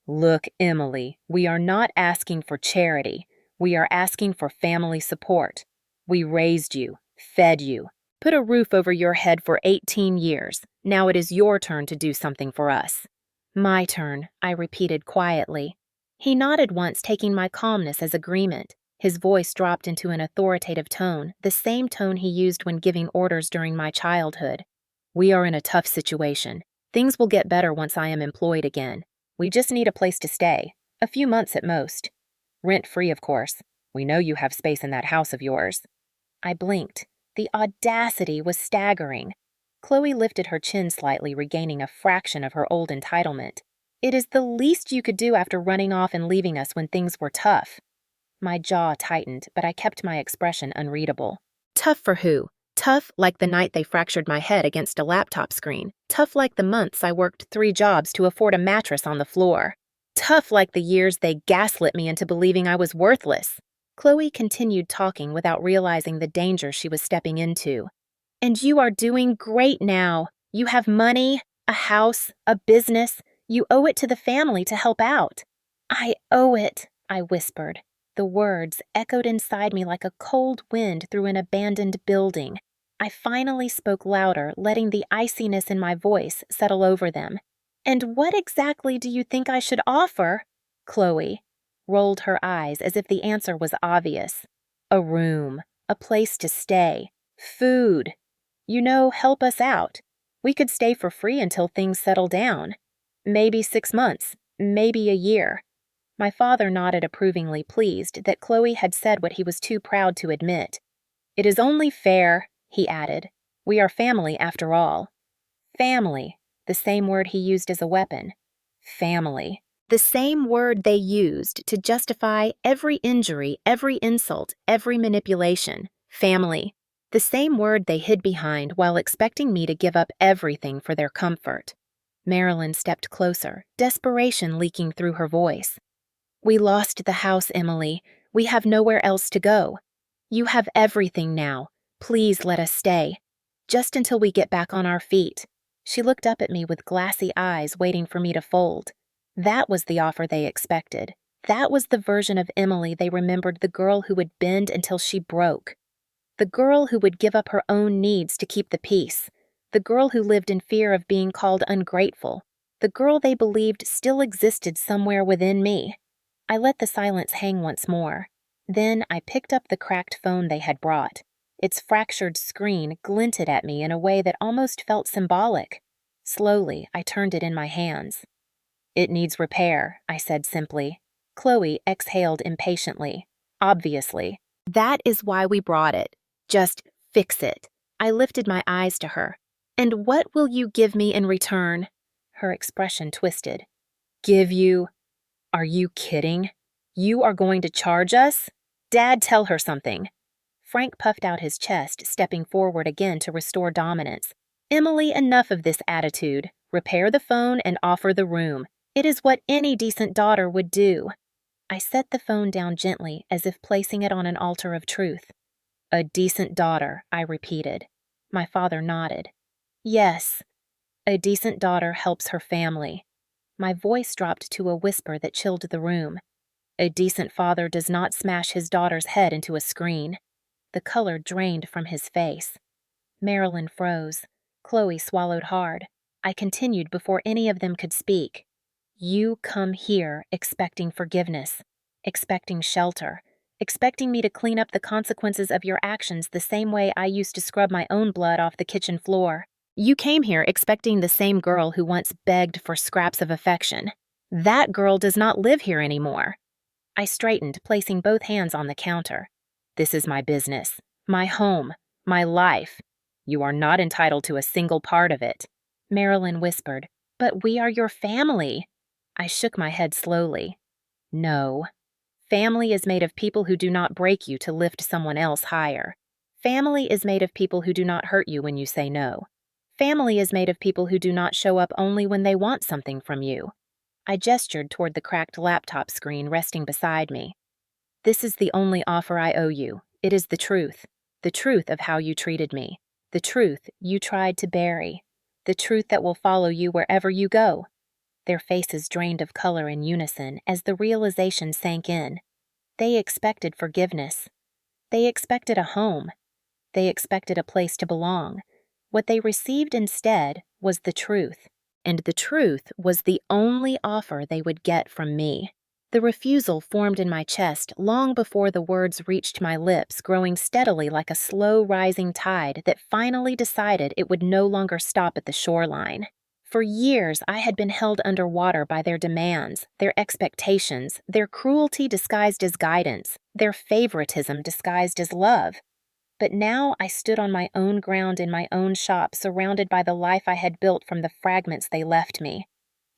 Look, Emily, we are not asking for charity. We are asking for family support. We raised you, fed you, put a roof over your head for 18 years. Now it is your turn to do something for us. My turn, I repeated quietly. He nodded once, taking my calmness as agreement. His voice dropped into an authoritative tone, the same tone he used when giving orders during my childhood. We are in a tough situation. Things will get better once I am employed again. We just need a place to stay. A few months at most. Rent-free, of course. We know you have space in that house of yours. I blinked. The audacity was staggering. Chloe lifted her chin slightly, regaining a fraction of her old entitlement. It is the least you could do after running off and leaving us when things were tough. My jaw tightened, but I kept my expression unreadable. Tough for who? Tough like the night they fractured my head against a laptop screen. Tough like the months I worked 3 jobs to afford a mattress on the floor. Tough like the years they gaslit me into believing I was worthless. Chloe continued talking without realizing the danger she was stepping into. And you are doing great now. You have money, a house, a business. You owe it to the family to help out. I owe it, I whispered. The words echoed inside me like a cold wind through an abandoned building. I finally spoke louder, letting the iciness in my voice settle over them. And what exactly do you think I should offer? Chloe rolled her eyes as if the answer was obvious. A room, a place to stay, food. You know, help us out. We could stay for free until things settle down. Maybe 6 months, maybe a year. My father nodded approvingly, pleased that Chloe had said what he was too proud to admit. It is only fair, he added. We are family after all. Family, the same word he used as a weapon. Family. The same word they used to justify every injury, every insult, every manipulation. Family. The same word they hid behind while expecting me to give up everything for their comfort. Marilyn stepped closer, desperation leaking through her voice. We lost the house, Emily. We have nowhere else to go. You have everything now. Please let us stay. Just until we get back on our feet. She looked up at me with glassy eyes, waiting for me to fold. That was the offer they expected. That was the version of Emily they remembered, the girl who would bend until she broke. The girl who would give up her own needs to keep the peace. The girl who lived in fear of being called ungrateful. The girl they believed still existed somewhere within me. I let the silence hang once more. Then I picked up the cracked phone they had brought. Its fractured screen glinted at me in a way that almost felt symbolic. Slowly, I turned it in my hands. It needs repair, I said simply. Chloe exhaled impatiently. Obviously. That is why we brought it. Just fix it. I lifted my eyes to her. And what will you give me in return? Her expression twisted. Give you? Are you kidding? You are going to charge us? Dad, tell her something. Frank puffed out his chest, stepping forward again to restore dominance. Emily, enough of this attitude. Repair the phone and offer the room. It is what any decent daughter would do. I set the phone down gently, as if placing it on an altar of truth. A decent daughter, I repeated. My father nodded. Yes, a decent daughter helps her family. My voice dropped to a whisper that chilled the room. A decent father does not smash his daughter's head into a screen. The color drained from his face. Marilyn froze. Chloe swallowed hard. I continued before any of them could speak. You come here expecting forgiveness, expecting shelter, expecting me to clean up the consequences of your actions the same way I used to scrub my own blood off the kitchen floor. You came here expecting the same girl who once begged for scraps of affection. That girl does not live here anymore. I straightened, placing both hands on the counter. This is my business, my home, my life. You are not entitled to a single part of it. Marilyn whispered, But we are your family. I shook my head slowly. No. Family is made of people who do not break you to lift someone else higher. Family is made of people who do not hurt you when you say no. Family is made of people who do not show up only when they want something from you. I gestured toward the cracked laptop screen resting beside me. This is the only offer I owe you. It is the truth of how you treated me, the truth you tried to bury, the truth that will follow you wherever you go. Their faces drained of color in unison as the realization sank in. They expected forgiveness. They expected a home. They expected a place to belong. What they received instead was the truth, and the truth was the only offer they would get from me. The refusal formed in my chest long before the words reached my lips, growing steadily like a slow rising tide that finally decided it would no longer stop at the shoreline. For years, I had been held underwater by their demands, their expectations, their cruelty disguised as guidance, their favoritism disguised as love. But now I stood on my own ground in my own shop, surrounded by the life I had built from the fragments they left me.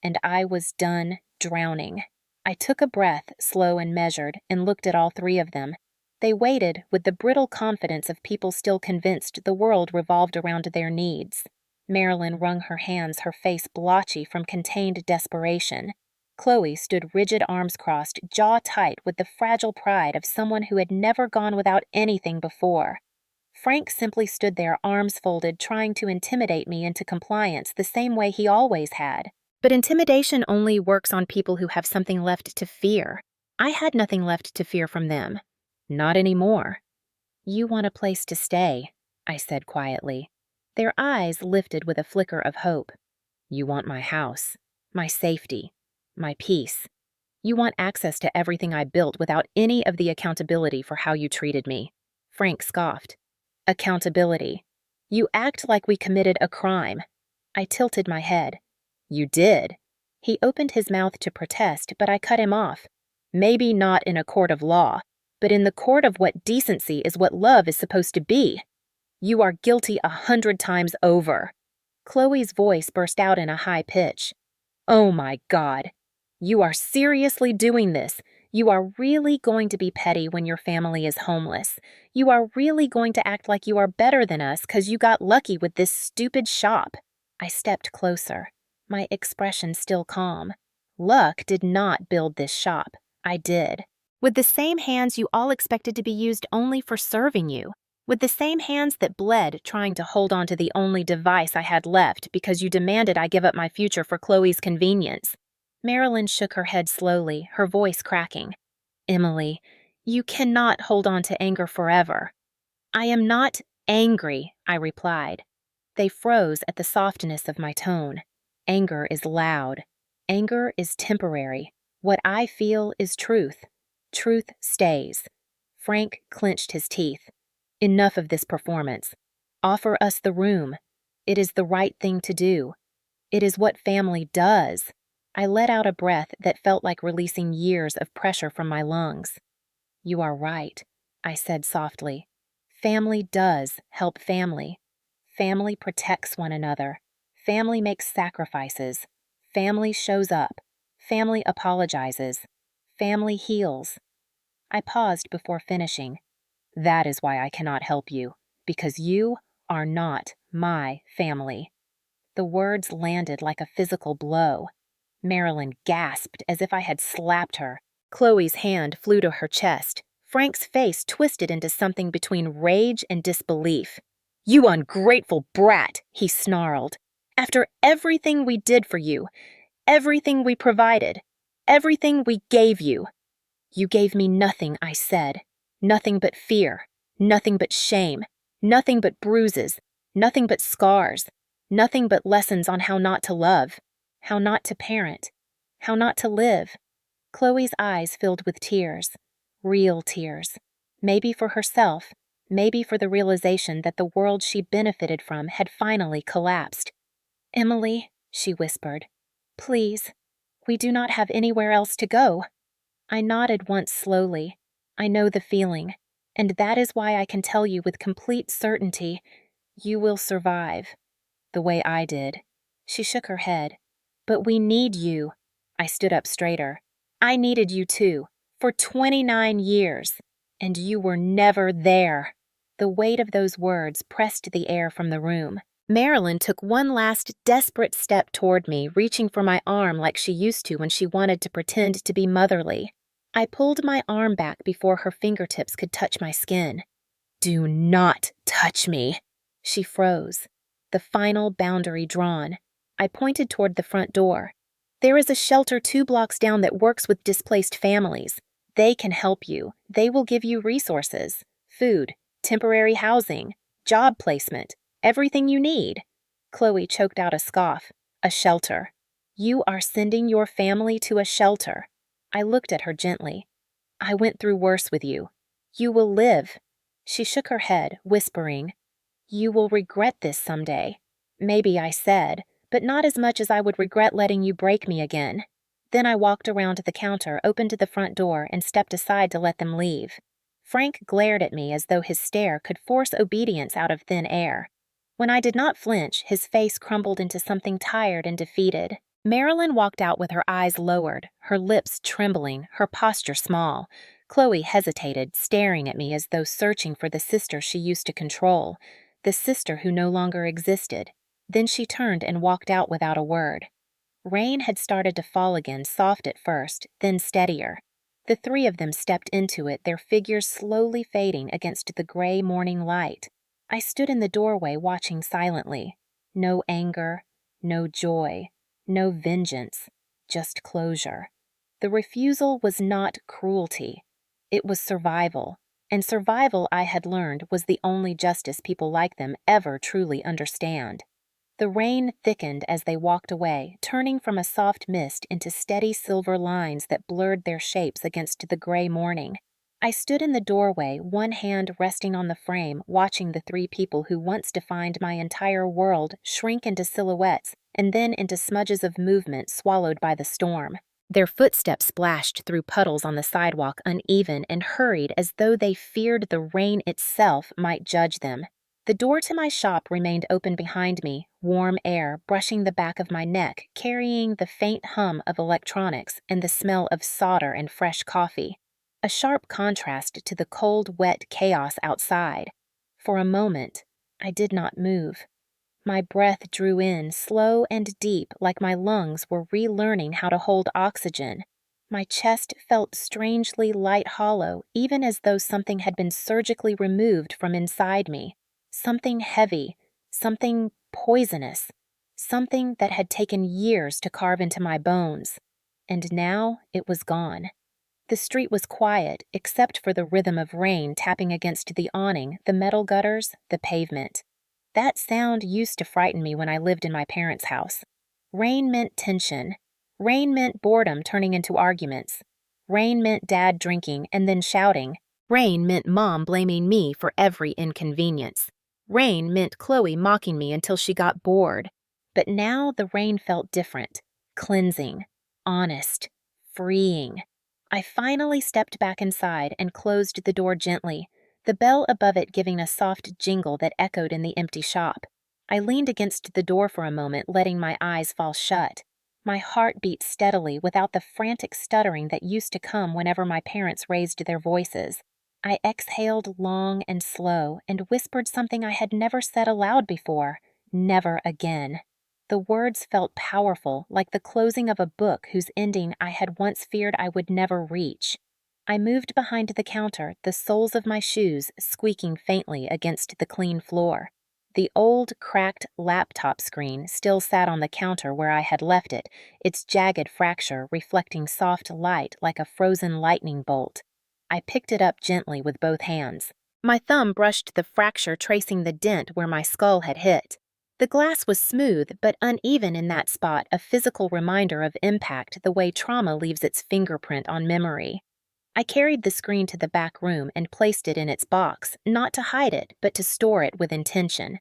And I was done drowning. I took a breath, slow and measured, and looked at all three of them. They waited with the brittle confidence of people still convinced the world revolved around their needs. Marilyn wrung her hands, her face blotchy from contained desperation. Chloe stood rigid, arms crossed, jaw tight, with the fragile pride of someone who had never gone without anything before. Frank simply stood there, arms folded, trying to intimidate me into compliance the same way he always had. But intimidation only works on people who have something left to fear. I had nothing left to fear from them. Not anymore. You want a place to stay, I said quietly. Their eyes lifted with a flicker of hope. You want my house, my safety, my peace. You want access to everything I built without any of the accountability for how you treated me. Frank scoffed. Accountability. You act like we committed a crime. I tilted my head. You did. He opened his mouth to protest, but I cut him off. Maybe not in a court of law, but in the court of what decency is what love is supposed to be. You are guilty 100 times over. Chloe's voice burst out in a high pitch. Oh my God. You are seriously doing this. You are really going to be petty when your family is homeless. You are really going to act like you are better than us because you got lucky with this stupid shop. I stepped closer, my expression still calm. Luck did not build this shop. I did. With the same hands you all expected to be used only for serving you. With the same hands that bled trying to hold on to the only device I had left because you demanded I give up my future for Chloe's convenience. Marilyn shook her head slowly, her voice cracking. Emily, you cannot hold on to anger forever. I am not angry, I replied. They froze at the softness of my tone. Anger is loud. Anger is temporary. What I feel is truth. Truth stays. Frank clenched his teeth. Enough of this performance. Offer us the room. It is the right thing to do. It is what family does. I let out a breath that felt like releasing years of pressure from my lungs. You are right, I said softly. Family does help family. Family protects one another. Family makes sacrifices. Family shows up. Family apologizes. Family heals. I paused before finishing. That is why I cannot help you, because you are not my family. The words landed like a physical blow. Marilyn gasped as if I had slapped her. Chloe's hand flew to her chest. Frank's face twisted into something between rage and disbelief. You ungrateful brat, he snarled. After everything we did for you, everything we provided, everything we gave you. You gave me nothing, I said. Nothing but fear, nothing but shame, nothing but bruises, nothing but scars, nothing but lessons on how not to love, how not to parent, how not to live. Chloe's eyes filled with tears, real tears, maybe for herself, maybe for the realization that the world she benefited from had finally collapsed. Emily, she whispered, please, we do not have anywhere else to go. I nodded once slowly. I know the feeling, and that is why I can tell you with complete certainty, You will survive, the way I did. She shook her head. But we need you. I stood up straighter. I needed you too, for 29 years. And you were never there. The weight of those words pressed the air from the room. Marilyn took one last desperate step toward me, reaching for my arm like she used to when she wanted to pretend to be motherly. I pulled my arm back before her fingertips could touch my skin. Do not touch me. She froze, the final boundary drawn. I pointed toward the front door. There is a shelter 2 blocks down that works with displaced families. They can help you. They will give you resources, food, temporary housing, job placement, everything you need. Chloe choked out a scoff. A shelter. You are sending your family to a shelter. I looked at her gently. I went through worse with you. You will live. She shook her head, whispering, You will regret this someday. Maybe I said, but not as much as I would regret letting you break me again. Then I walked around to the counter, opened the front door, and stepped aside to let them leave. Frank glared at me as though his stare could force obedience out of thin air. When I did not flinch, his face crumbled into something tired and defeated. Marilyn walked out with her eyes lowered, her lips trembling, her posture small. Chloe hesitated, staring at me as though searching for the sister she used to control, the sister who no longer existed. Then she turned and walked out without a word. Rain had started to fall again, soft at first, then steadier. The 3 of them stepped into it, their figures slowly fading against the gray morning light. I stood in the doorway watching silently. No anger, no joy, no vengeance, just closure. The refusal was not cruelty. It was survival, and survival, I had learned, was the only justice people like them ever truly understand. The rain thickened as they walked away, turning from a soft mist into steady silver lines that blurred their shapes against the gray morning. I stood in the doorway, one hand resting on the frame, watching the 3 people who once defined my entire world shrink into silhouettes and then into smudges of movement swallowed by the storm. Their footsteps splashed through puddles on the sidewalk, uneven and hurried as though they feared the rain itself might judge them. The door to my shop remained open behind me, warm air brushing the back of my neck, carrying the faint hum of electronics and the smell of solder and fresh coffee. A sharp contrast to the cold, wet chaos outside. For a moment, I did not move. My breath drew in, slow and deep, like my lungs were relearning how to hold oxygen. My chest felt strangely light hollow, even as though something had been surgically removed from inside me. Something heavy, something poisonous, something that had taken years to carve into my bones. And now it was gone. The street was quiet, except for the rhythm of rain tapping against the awning, the metal gutters, the pavement. That sound used to frighten me when I lived in my parents' house. Rain meant tension. Rain meant boredom turning into arguments. Rain meant Dad drinking and then shouting. Rain meant Mom blaming me for every inconvenience. Rain meant Chloe mocking me until she got bored. But now the rain felt different. Cleansing. Honest. Freeing. I finally stepped back inside and closed the door gently, the bell above it giving a soft jingle that echoed in the empty shop. I leaned against the door for a moment, letting my eyes fall shut. My heart beat steadily without the frantic stuttering that used to come whenever my parents raised their voices. I exhaled long and slow and whispered something I had never said aloud before. Never again. The words felt powerful, like the closing of a book whose ending I had once feared I would never reach. I moved behind the counter, the soles of my shoes squeaking faintly against the clean floor. The old, cracked laptop screen still sat on the counter where I had left it, its jagged fracture reflecting soft light like a frozen lightning bolt. I picked it up gently with both hands. My thumb brushed the fracture, tracing the dent where my skull had hit. The glass was smooth but uneven in that spot, a physical reminder of impact the way trauma leaves its fingerprint on memory. I carried the screen to the back room and placed it in its box, not to hide it, but to store it with intention.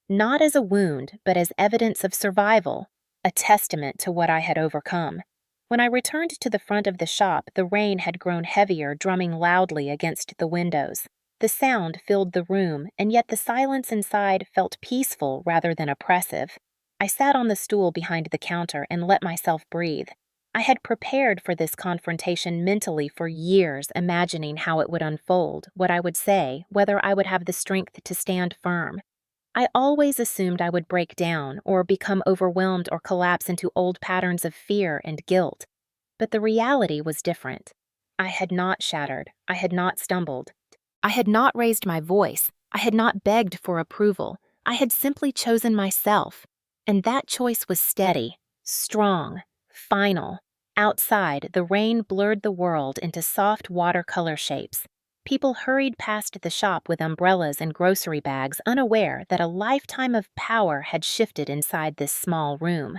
Not as a wound, but as evidence of survival, a testament to what I had overcome. When I returned to the front of the shop, the rain had grown heavier, drumming loudly against the windows. The sound filled the room, and yet the silence inside felt peaceful rather than oppressive. I sat on the stool behind the counter and let myself breathe. I had prepared for this confrontation mentally for years, imagining how it would unfold, what I would say, whether I would have the strength to stand firm. I always assumed I would break down or become overwhelmed or collapse into old patterns of fear and guilt. But the reality was different. I had not shattered. I had not stumbled. I had not raised my voice. I had not begged for approval. I had simply chosen myself. And that choice was steady, strong, final. Outside, the rain blurred the world into soft watercolor shapes. People hurried past the shop with umbrellas and grocery bags, unaware that a lifetime of power had shifted inside this small room.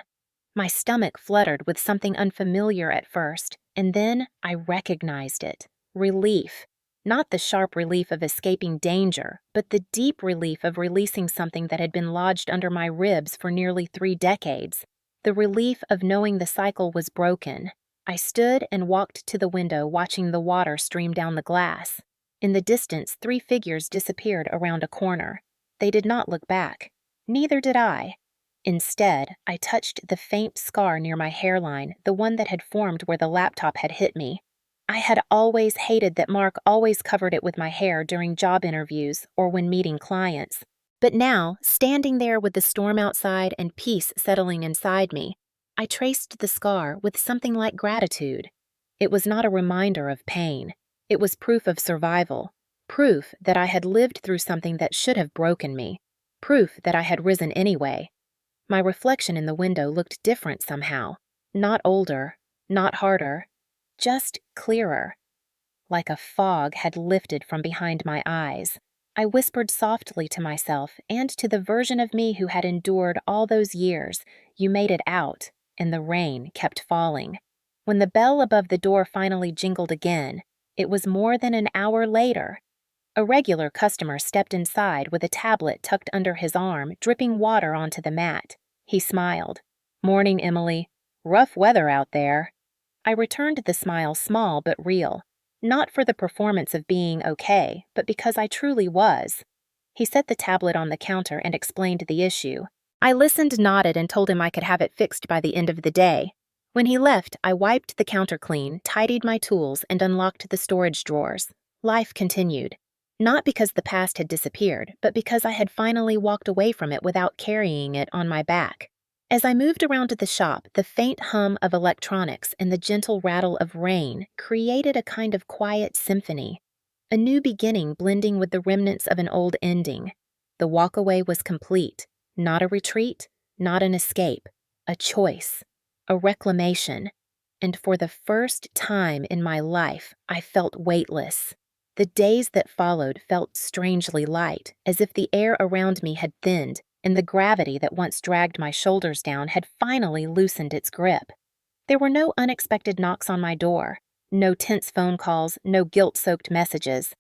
My stomach fluttered with something unfamiliar at first, and then I recognized it. Relief. Not the sharp relief of escaping danger, but the deep relief of releasing something that had been lodged under my ribs for nearly 3 decades. The relief of knowing the cycle was broken. I stood and walked to the window, watching the water stream down the glass. In the distance, 3 figures disappeared around a corner. They did not look back. Neither did I. Instead, I touched the faint scar near my hairline, the one that had formed where the laptop had hit me. I had always hated that Mark always covered it with my hair during job interviews or when meeting clients. But now, standing there with the storm outside and peace settling inside me, I traced the scar with something like gratitude. It was not a reminder of pain. It was proof of survival, proof that I had lived through something that should have broken me, proof that I had risen anyway. My reflection in the window looked different somehow, not older, not harder, just clearer. Like a fog had lifted from behind my eyes. I whispered softly to myself and to the version of me who had endured all those years, "You made it out," and the rain kept falling. When the bell above the door finally jingled again, it was more than an hour later. A regular customer stepped inside with a tablet tucked under his arm, dripping water onto the mat. He smiled. "Morning, Emily. Rough weather out there." I returned the smile, small but real. Not for the performance of being okay, but because I truly was. He set the tablet on the counter and explained the issue. I listened, nodded, and told him I could have it fixed by the end of the day. When he left, I wiped the counter clean, tidied my tools, and unlocked the storage drawers. Life continued. Not because the past had disappeared, but because I had finally walked away from it without carrying it on my back. As I moved around the shop, the faint hum of electronics and the gentle rattle of rain created a kind of quiet symphony. A new beginning blending with the remnants of an old ending. The walkaway was complete. Not a retreat, not an escape. A choice. A reclamation. And for the first time in my life, I felt weightless. The days that followed felt strangely light, as if the air around me had thinned, and the gravity that once dragged my shoulders down had finally loosened its grip. There were no unexpected knocks on my door, no tense phone calls, no guilt-soaked messages.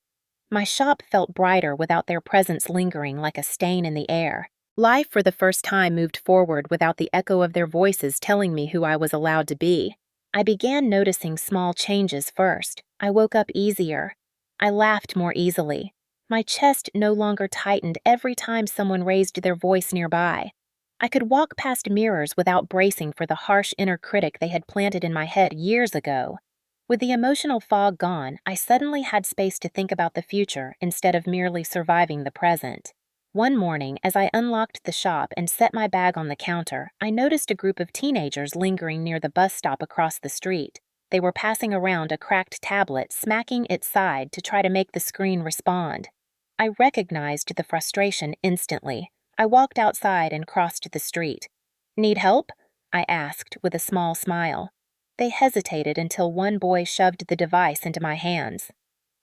My shop felt brighter without their presence lingering like a stain in the air. Life for the first time moved forward without the echo of their voices telling me who I was allowed to be. I began noticing small changes first. I woke up easier. I laughed more easily. My chest no longer tightened every time someone raised their voice nearby. I could walk past mirrors without bracing for the harsh inner critic they had planted in my head years ago. With the emotional fog gone, I suddenly had space to think about the future instead of merely surviving the present. One morning, as I unlocked the shop and set my bag on the counter, I noticed a group of teenagers lingering near the bus stop across the street. They were passing around a cracked tablet, smacking its side to try to make the screen respond. I recognized the frustration instantly. I walked outside and crossed the street. "Need help?" I asked with a small smile. They hesitated until one boy shoved the device into my hands.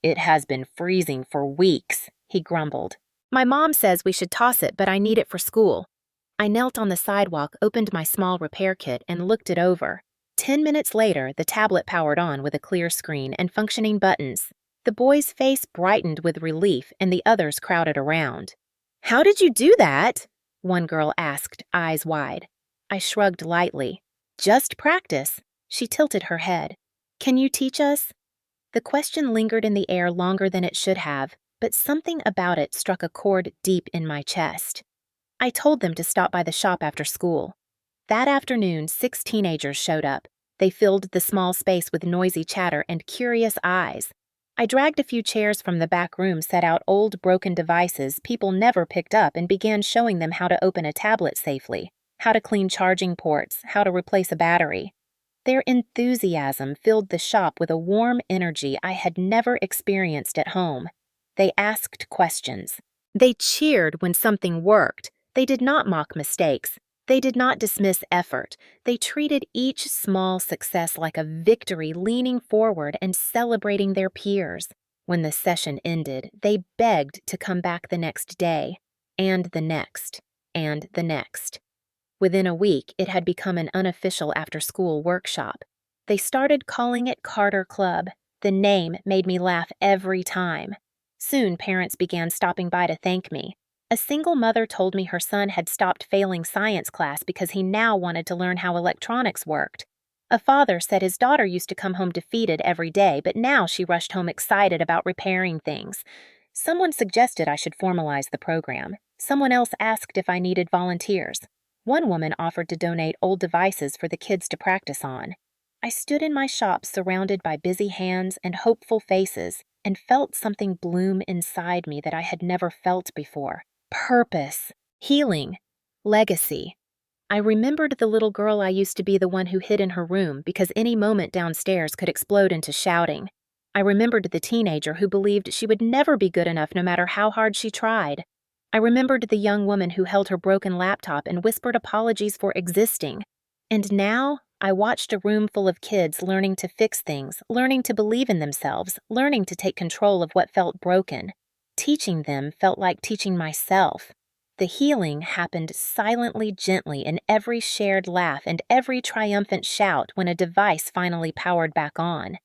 "It has been freezing for weeks," he grumbled. "My mom says we should toss it, but I need it for school." I knelt on the sidewalk, opened my small repair kit, and looked it over. 10 minutes later, the tablet powered on with a clear screen and functioning buttons. The boy's face brightened with relief, and the others crowded around. "How did you do that?" one girl asked, eyes wide. I shrugged lightly. "Just practice." She tilted her head. "Can you teach us?" The question lingered in the air longer than it should have, but something about it struck a chord deep in my chest. I told them to stop by the shop after school. That afternoon, 6 teenagers showed up. They filled the small space with noisy chatter and curious eyes. I dragged a few chairs from the back room, set out old broken devices people never picked up, and began showing them how to open a tablet safely, how to clean charging ports, how to replace a battery. Their enthusiasm filled the shop with a warm energy I had never experienced at home. They asked questions. They cheered when something worked. They did not mock mistakes. They did not dismiss effort. They treated each small success like a victory, leaning forward and celebrating their peers. When the session ended, they begged to come back the next day, and the next, and the next. Within a week, it had become an unofficial after-school workshop. They started calling it Carter Club. The name made me laugh every time. Soon, parents began stopping by to thank me. A single mother told me her son had stopped failing science class because he now wanted to learn how electronics worked. A father said his daughter used to come home defeated every day, but now she rushed home excited about repairing things. Someone suggested I should formalize the program. Someone else asked if I needed volunteers. One woman offered to donate old devices for the kids to practice on. I stood in my shop surrounded by busy hands and hopeful faces and felt something bloom inside me that I had never felt before. Purpose, healing, legacy. I remembered the little girl I used to be, the one who hid in her room because any moment downstairs could explode into shouting. I remembered the teenager who believed she would never be good enough no matter how hard she tried. I remembered the young woman who held her broken laptop and whispered apologies for existing. And now, I watched a room full of kids learning to fix things, learning to believe in themselves, learning to take control of what felt broken. Teaching them felt like teaching myself. The healing happened silently, gently, in every shared laugh and every triumphant shout when a device finally powered back on.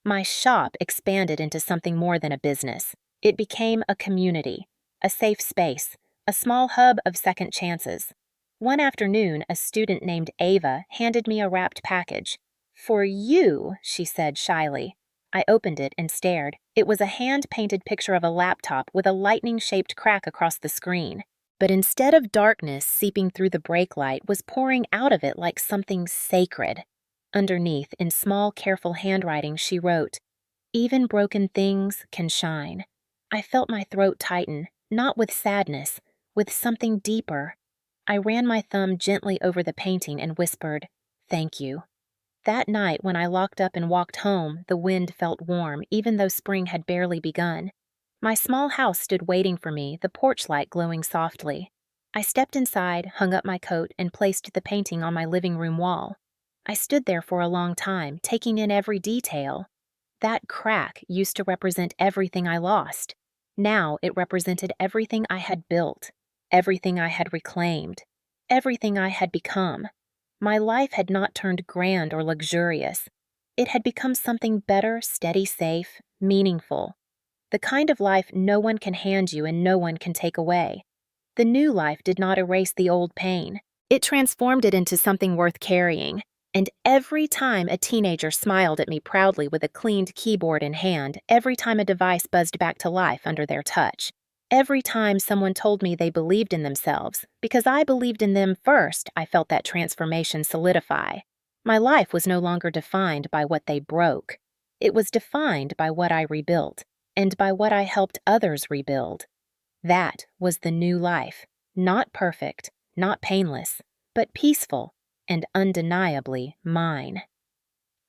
My shop expanded into something more than a business. It became a community, a safe space, a small hub of second chances. One afternoon, a student named Ava handed me a wrapped package. "For you," she said shyly. I opened it and stared. It was a hand-painted picture of a laptop with a lightning-shaped crack across the screen. But instead of darkness seeping through the brake light was pouring out of it like something sacred. Underneath, in small, careful handwriting, she wrote, "Even broken things can shine." I felt my throat tighten, not with sadness, with something deeper. I ran my thumb gently over the painting and whispered, "Thank you." That night, when I locked up and walked home, the wind felt warm, even though spring had barely begun. My small house stood waiting for me, the porch light glowing softly. I stepped inside, hung up my coat, and placed the painting on my living room wall. I stood there for a long time, taking in every detail. That crack used to represent everything I lost. Now it represented everything I had built, everything I had reclaimed, everything I had become. My life had not turned grand or luxurious. It had become something better, steady, safe, meaningful. The kind of life no one can hand you and no one can take away. The new life did not erase the old pain. It transformed it into something worth carrying. And every time a teenager smiled at me proudly with a cleaned keyboard in hand, every time a device buzzed back to life under their touch, every time someone told me they believed in themselves, because I believed in them first, I felt that transformation solidify. My life was no longer defined by what they broke. It was defined by what I rebuilt, and by what I helped others rebuild. That was the new life, not perfect, not painless, but peaceful and undeniably mine.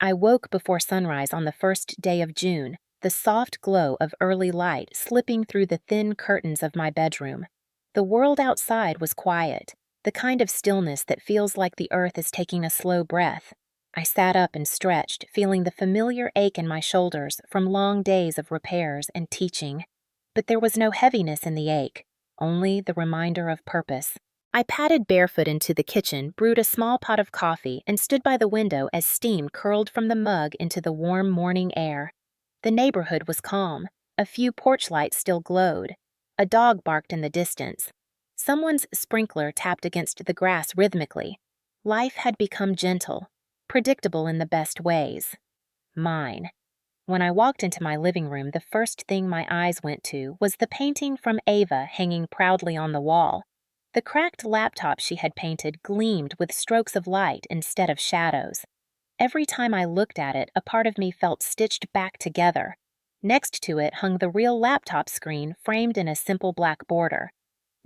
I woke before sunrise on the first day of June, the soft glow of early light slipping through the thin curtains of my bedroom. The world outside was quiet, the kind of stillness that feels like the earth is taking a slow breath. I sat up and stretched, feeling the familiar ache in my shoulders from long days of repairs and teaching. But there was no heaviness in the ache, only the reminder of purpose. I padded barefoot into the kitchen, brewed a small pot of coffee, and stood by the window as steam curled from the mug into the warm morning air. The neighborhood was calm. A few porch lights still glowed. A dog barked in the distance. Someone's sprinkler tapped against the grass rhythmically. Life had become gentle, predictable in the best ways. Mine. When I walked into my living room, the first thing my eyes went to was the painting from Ava hanging proudly on the wall. The cracked laptop she had painted gleamed with strokes of light instead of shadows. Every time I looked at it, a part of me felt stitched back together. Next to it hung the real laptop screen framed in a simple black border.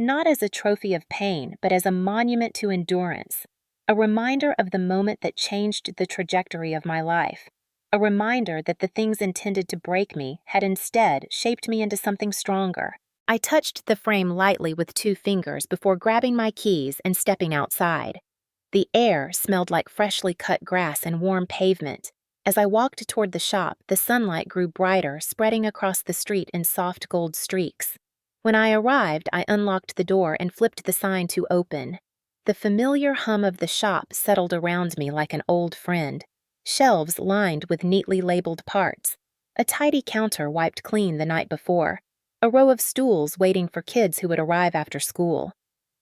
Not as a trophy of pain, but as a monument to endurance. A reminder of the moment that changed the trajectory of my life. A reminder that the things intended to break me had instead shaped me into something stronger. I touched the frame lightly with 2 fingers before grabbing my keys and stepping outside. The air smelled like freshly cut grass and warm pavement. As I walked toward the shop, the sunlight grew brighter, spreading across the street in soft gold streaks. When I arrived, I unlocked the door and flipped the sign to open. The familiar hum of the shop settled around me like an old friend. Shelves lined with neatly labeled parts. A tidy counter wiped clean the night before. A row of stools waiting for kids who would arrive after school.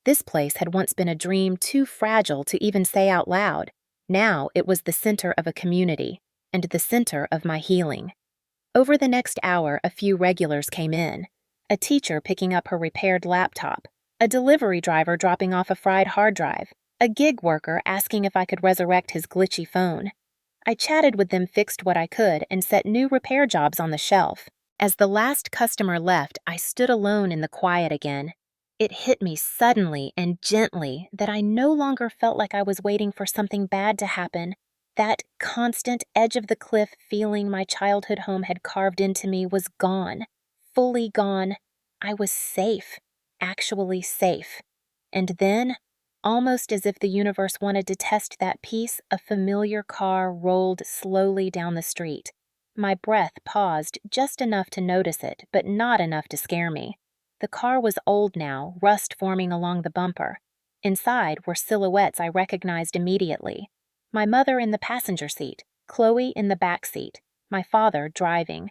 This place had once been a dream too fragile to even say out loud. Now it was the center of a community, and the center of my healing. Over the next hour, a few regulars came in. A teacher picking up her repaired laptop. A delivery driver dropping off a fried hard drive. A gig worker asking if I could resurrect his glitchy phone. I chatted with them, fixed what I could, and set new repair jobs on the shelf. As the last customer left, I stood alone in the quiet again. It hit me suddenly and gently that I no longer felt like I was waiting for something bad to happen. That constant edge-of-the-cliff feeling my childhood home had carved into me was gone. Fully gone. I was safe. Actually safe. And then, almost as if the universe wanted to test that peace, a familiar car rolled slowly down the street. My breath paused just enough to notice it, but not enough to scare me. The car was old now, rust forming along the bumper. Inside were silhouettes I recognized immediately. My mother in the passenger seat, Chloe in the back seat, my father driving.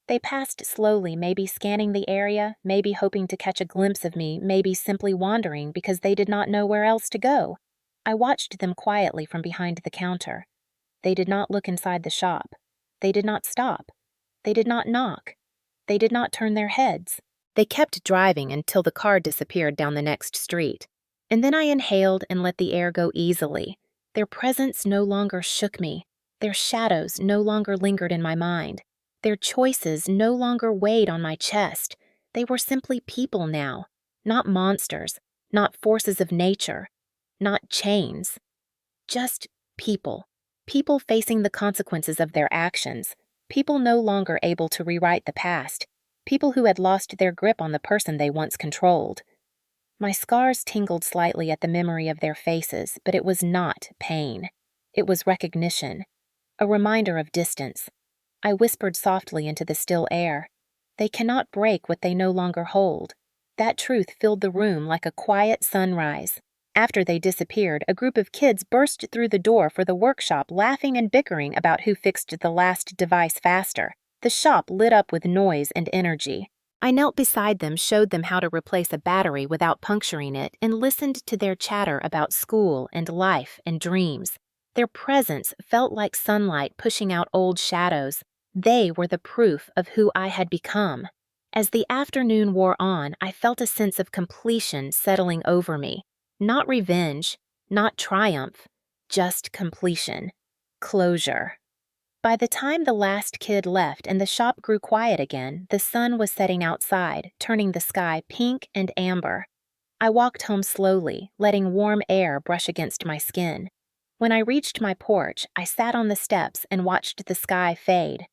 They passed slowly, maybe scanning the area, maybe hoping to catch a glimpse of me, maybe simply wandering because they did not know where else to go. I watched them quietly from behind the counter. They did not look inside the shop. They did not stop. They did not knock. They did not turn their heads. They kept driving until the car disappeared down the next street. And then I inhaled and let the air go easily. Their presence no longer shook me. Their shadows no longer lingered in my mind. Their choices no longer weighed on my chest. They were simply people now, not monsters, not forces of nature, not chains. Just people. People facing the consequences of their actions. People no longer able to rewrite the past. People who had lost their grip on the person they once controlled. My scars tingled slightly at the memory of their faces, but it was not pain. It was recognition. A reminder of distance. I whispered softly into the still air. They cannot break what they no longer hold. That truth filled the room like a quiet sunrise. After they disappeared, a group of kids burst through the door for the workshop, laughing and bickering about who fixed the last device faster. The shop lit up with noise and energy. I knelt beside them, showed them how to replace a battery without puncturing it, and listened to their chatter about school and life and dreams. Their presence felt like sunlight pushing out old shadows. They were the proof of who I had become. As the afternoon wore on, I felt a sense of completion settling over me. Not revenge, not triumph, just completion. Closure. By the time the last kid left and the shop grew quiet again, the sun was setting outside, turning the sky pink and amber. I walked home slowly, letting warm air brush against my skin. When I reached my porch, I sat on the steps and watched the sky fade.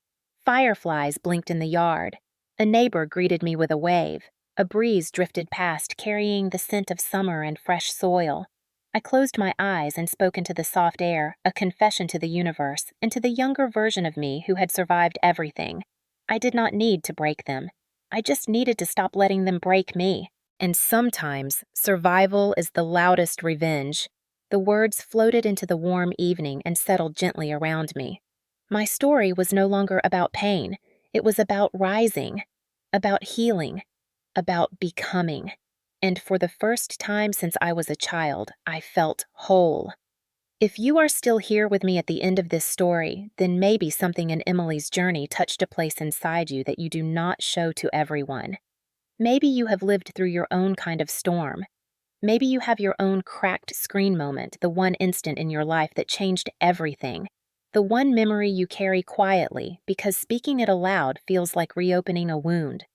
Fireflies blinked in the yard. A neighbor greeted me with a wave. A breeze drifted past, carrying the scent of summer and fresh soil. I closed my eyes and spoke into the soft air, a confession to the universe, and to the younger version of me who had survived everything. I did not need to break them. I just needed to stop letting them break me. And sometimes, survival is the loudest revenge. The words floated into the warm evening and settled gently around me. My story was no longer about pain. It was about rising, about healing, about becoming. And for the first time since I was a child, I felt whole. If you are still here with me at the end of this story, then maybe something in Emily's journey touched a place inside you that you do not show to everyone. Maybe you have lived through your own kind of storm. Maybe you have your own cracked screen moment, the one instant in your life that changed everything. The one memory you carry quietly because speaking it aloud feels like reopening a wound.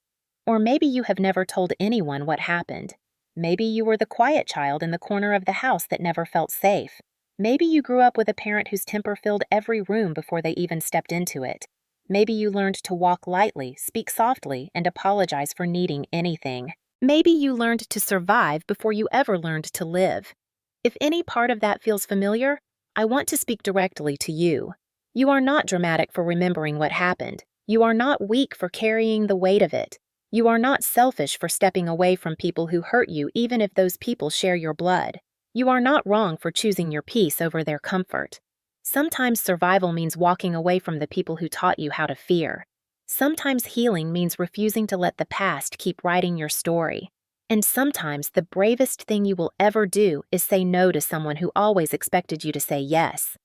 Or maybe you have never told anyone what happened. Maybe you were the quiet child in the corner of the house that never felt safe. Maybe you grew up with a parent whose temper filled every room before they even stepped into it. Maybe you learned to walk lightly, speak softly, and apologize for needing anything. Maybe you learned to survive before you ever learned to live. If any part of that feels familiar, I want to speak directly to you. You are not dramatic for remembering what happened. You are not weak for carrying the weight of it. You are not selfish for stepping away from people who hurt you even if those people share your blood. You are not wrong for choosing your peace over their comfort. Sometimes survival means walking away from the people who taught you how to fear. Sometimes healing means refusing to let the past keep writing your story. And sometimes the bravest thing you will ever do is say no to someone who always expected you to say yes.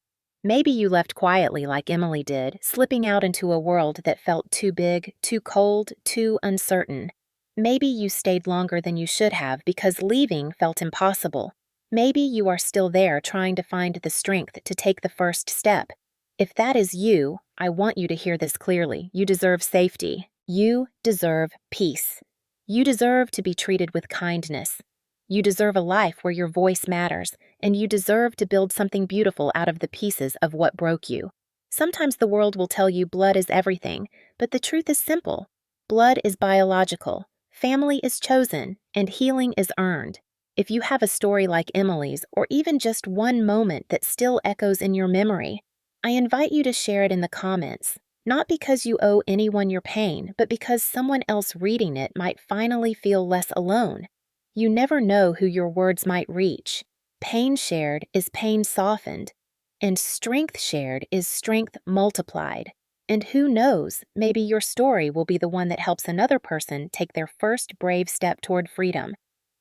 Maybe you left quietly like Emily did, slipping out into a world that felt too big, too cold, too uncertain. Maybe you stayed longer than you should have because leaving felt impossible. Maybe you are still there trying to find the strength to take the first step. If that is you, I want you to hear this clearly. You deserve safety. You deserve peace. You deserve to be treated with kindness. You deserve a life where your voice matters, and you deserve to build something beautiful out of the pieces of what broke you. Sometimes the world will tell you blood is everything, but the truth is simple. Blood is biological, family is chosen, and healing is earned. If you have a story like Emily's, or even just one moment that still echoes in your memory, I invite you to share it in the comments, not because you owe anyone your pain, but because someone else reading it might finally feel less alone. You never know who your words might reach. Pain shared is pain softened, and strength shared is strength multiplied. And who knows, maybe your story will be the one that helps another person take their first brave step toward freedom.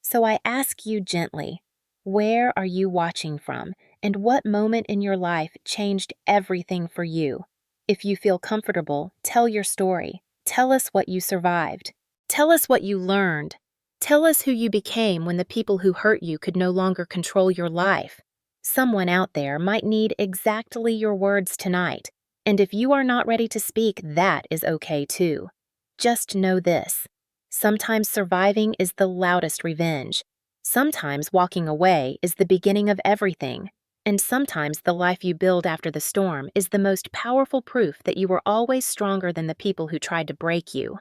So I ask you gently, where are you watching from, and what moment in your life changed everything for you? If you feel comfortable, tell your story. Tell us what you survived. Tell us what you learned. Tell us who you became when the people who hurt you could no longer control your life. Someone out there might need exactly your words tonight, and if you are not ready to speak, that is okay too. Just know this. Sometimes surviving is the loudest revenge. Sometimes walking away is the beginning of everything. And sometimes the life you build after the storm is the most powerful proof that you were always stronger than the people who tried to break you.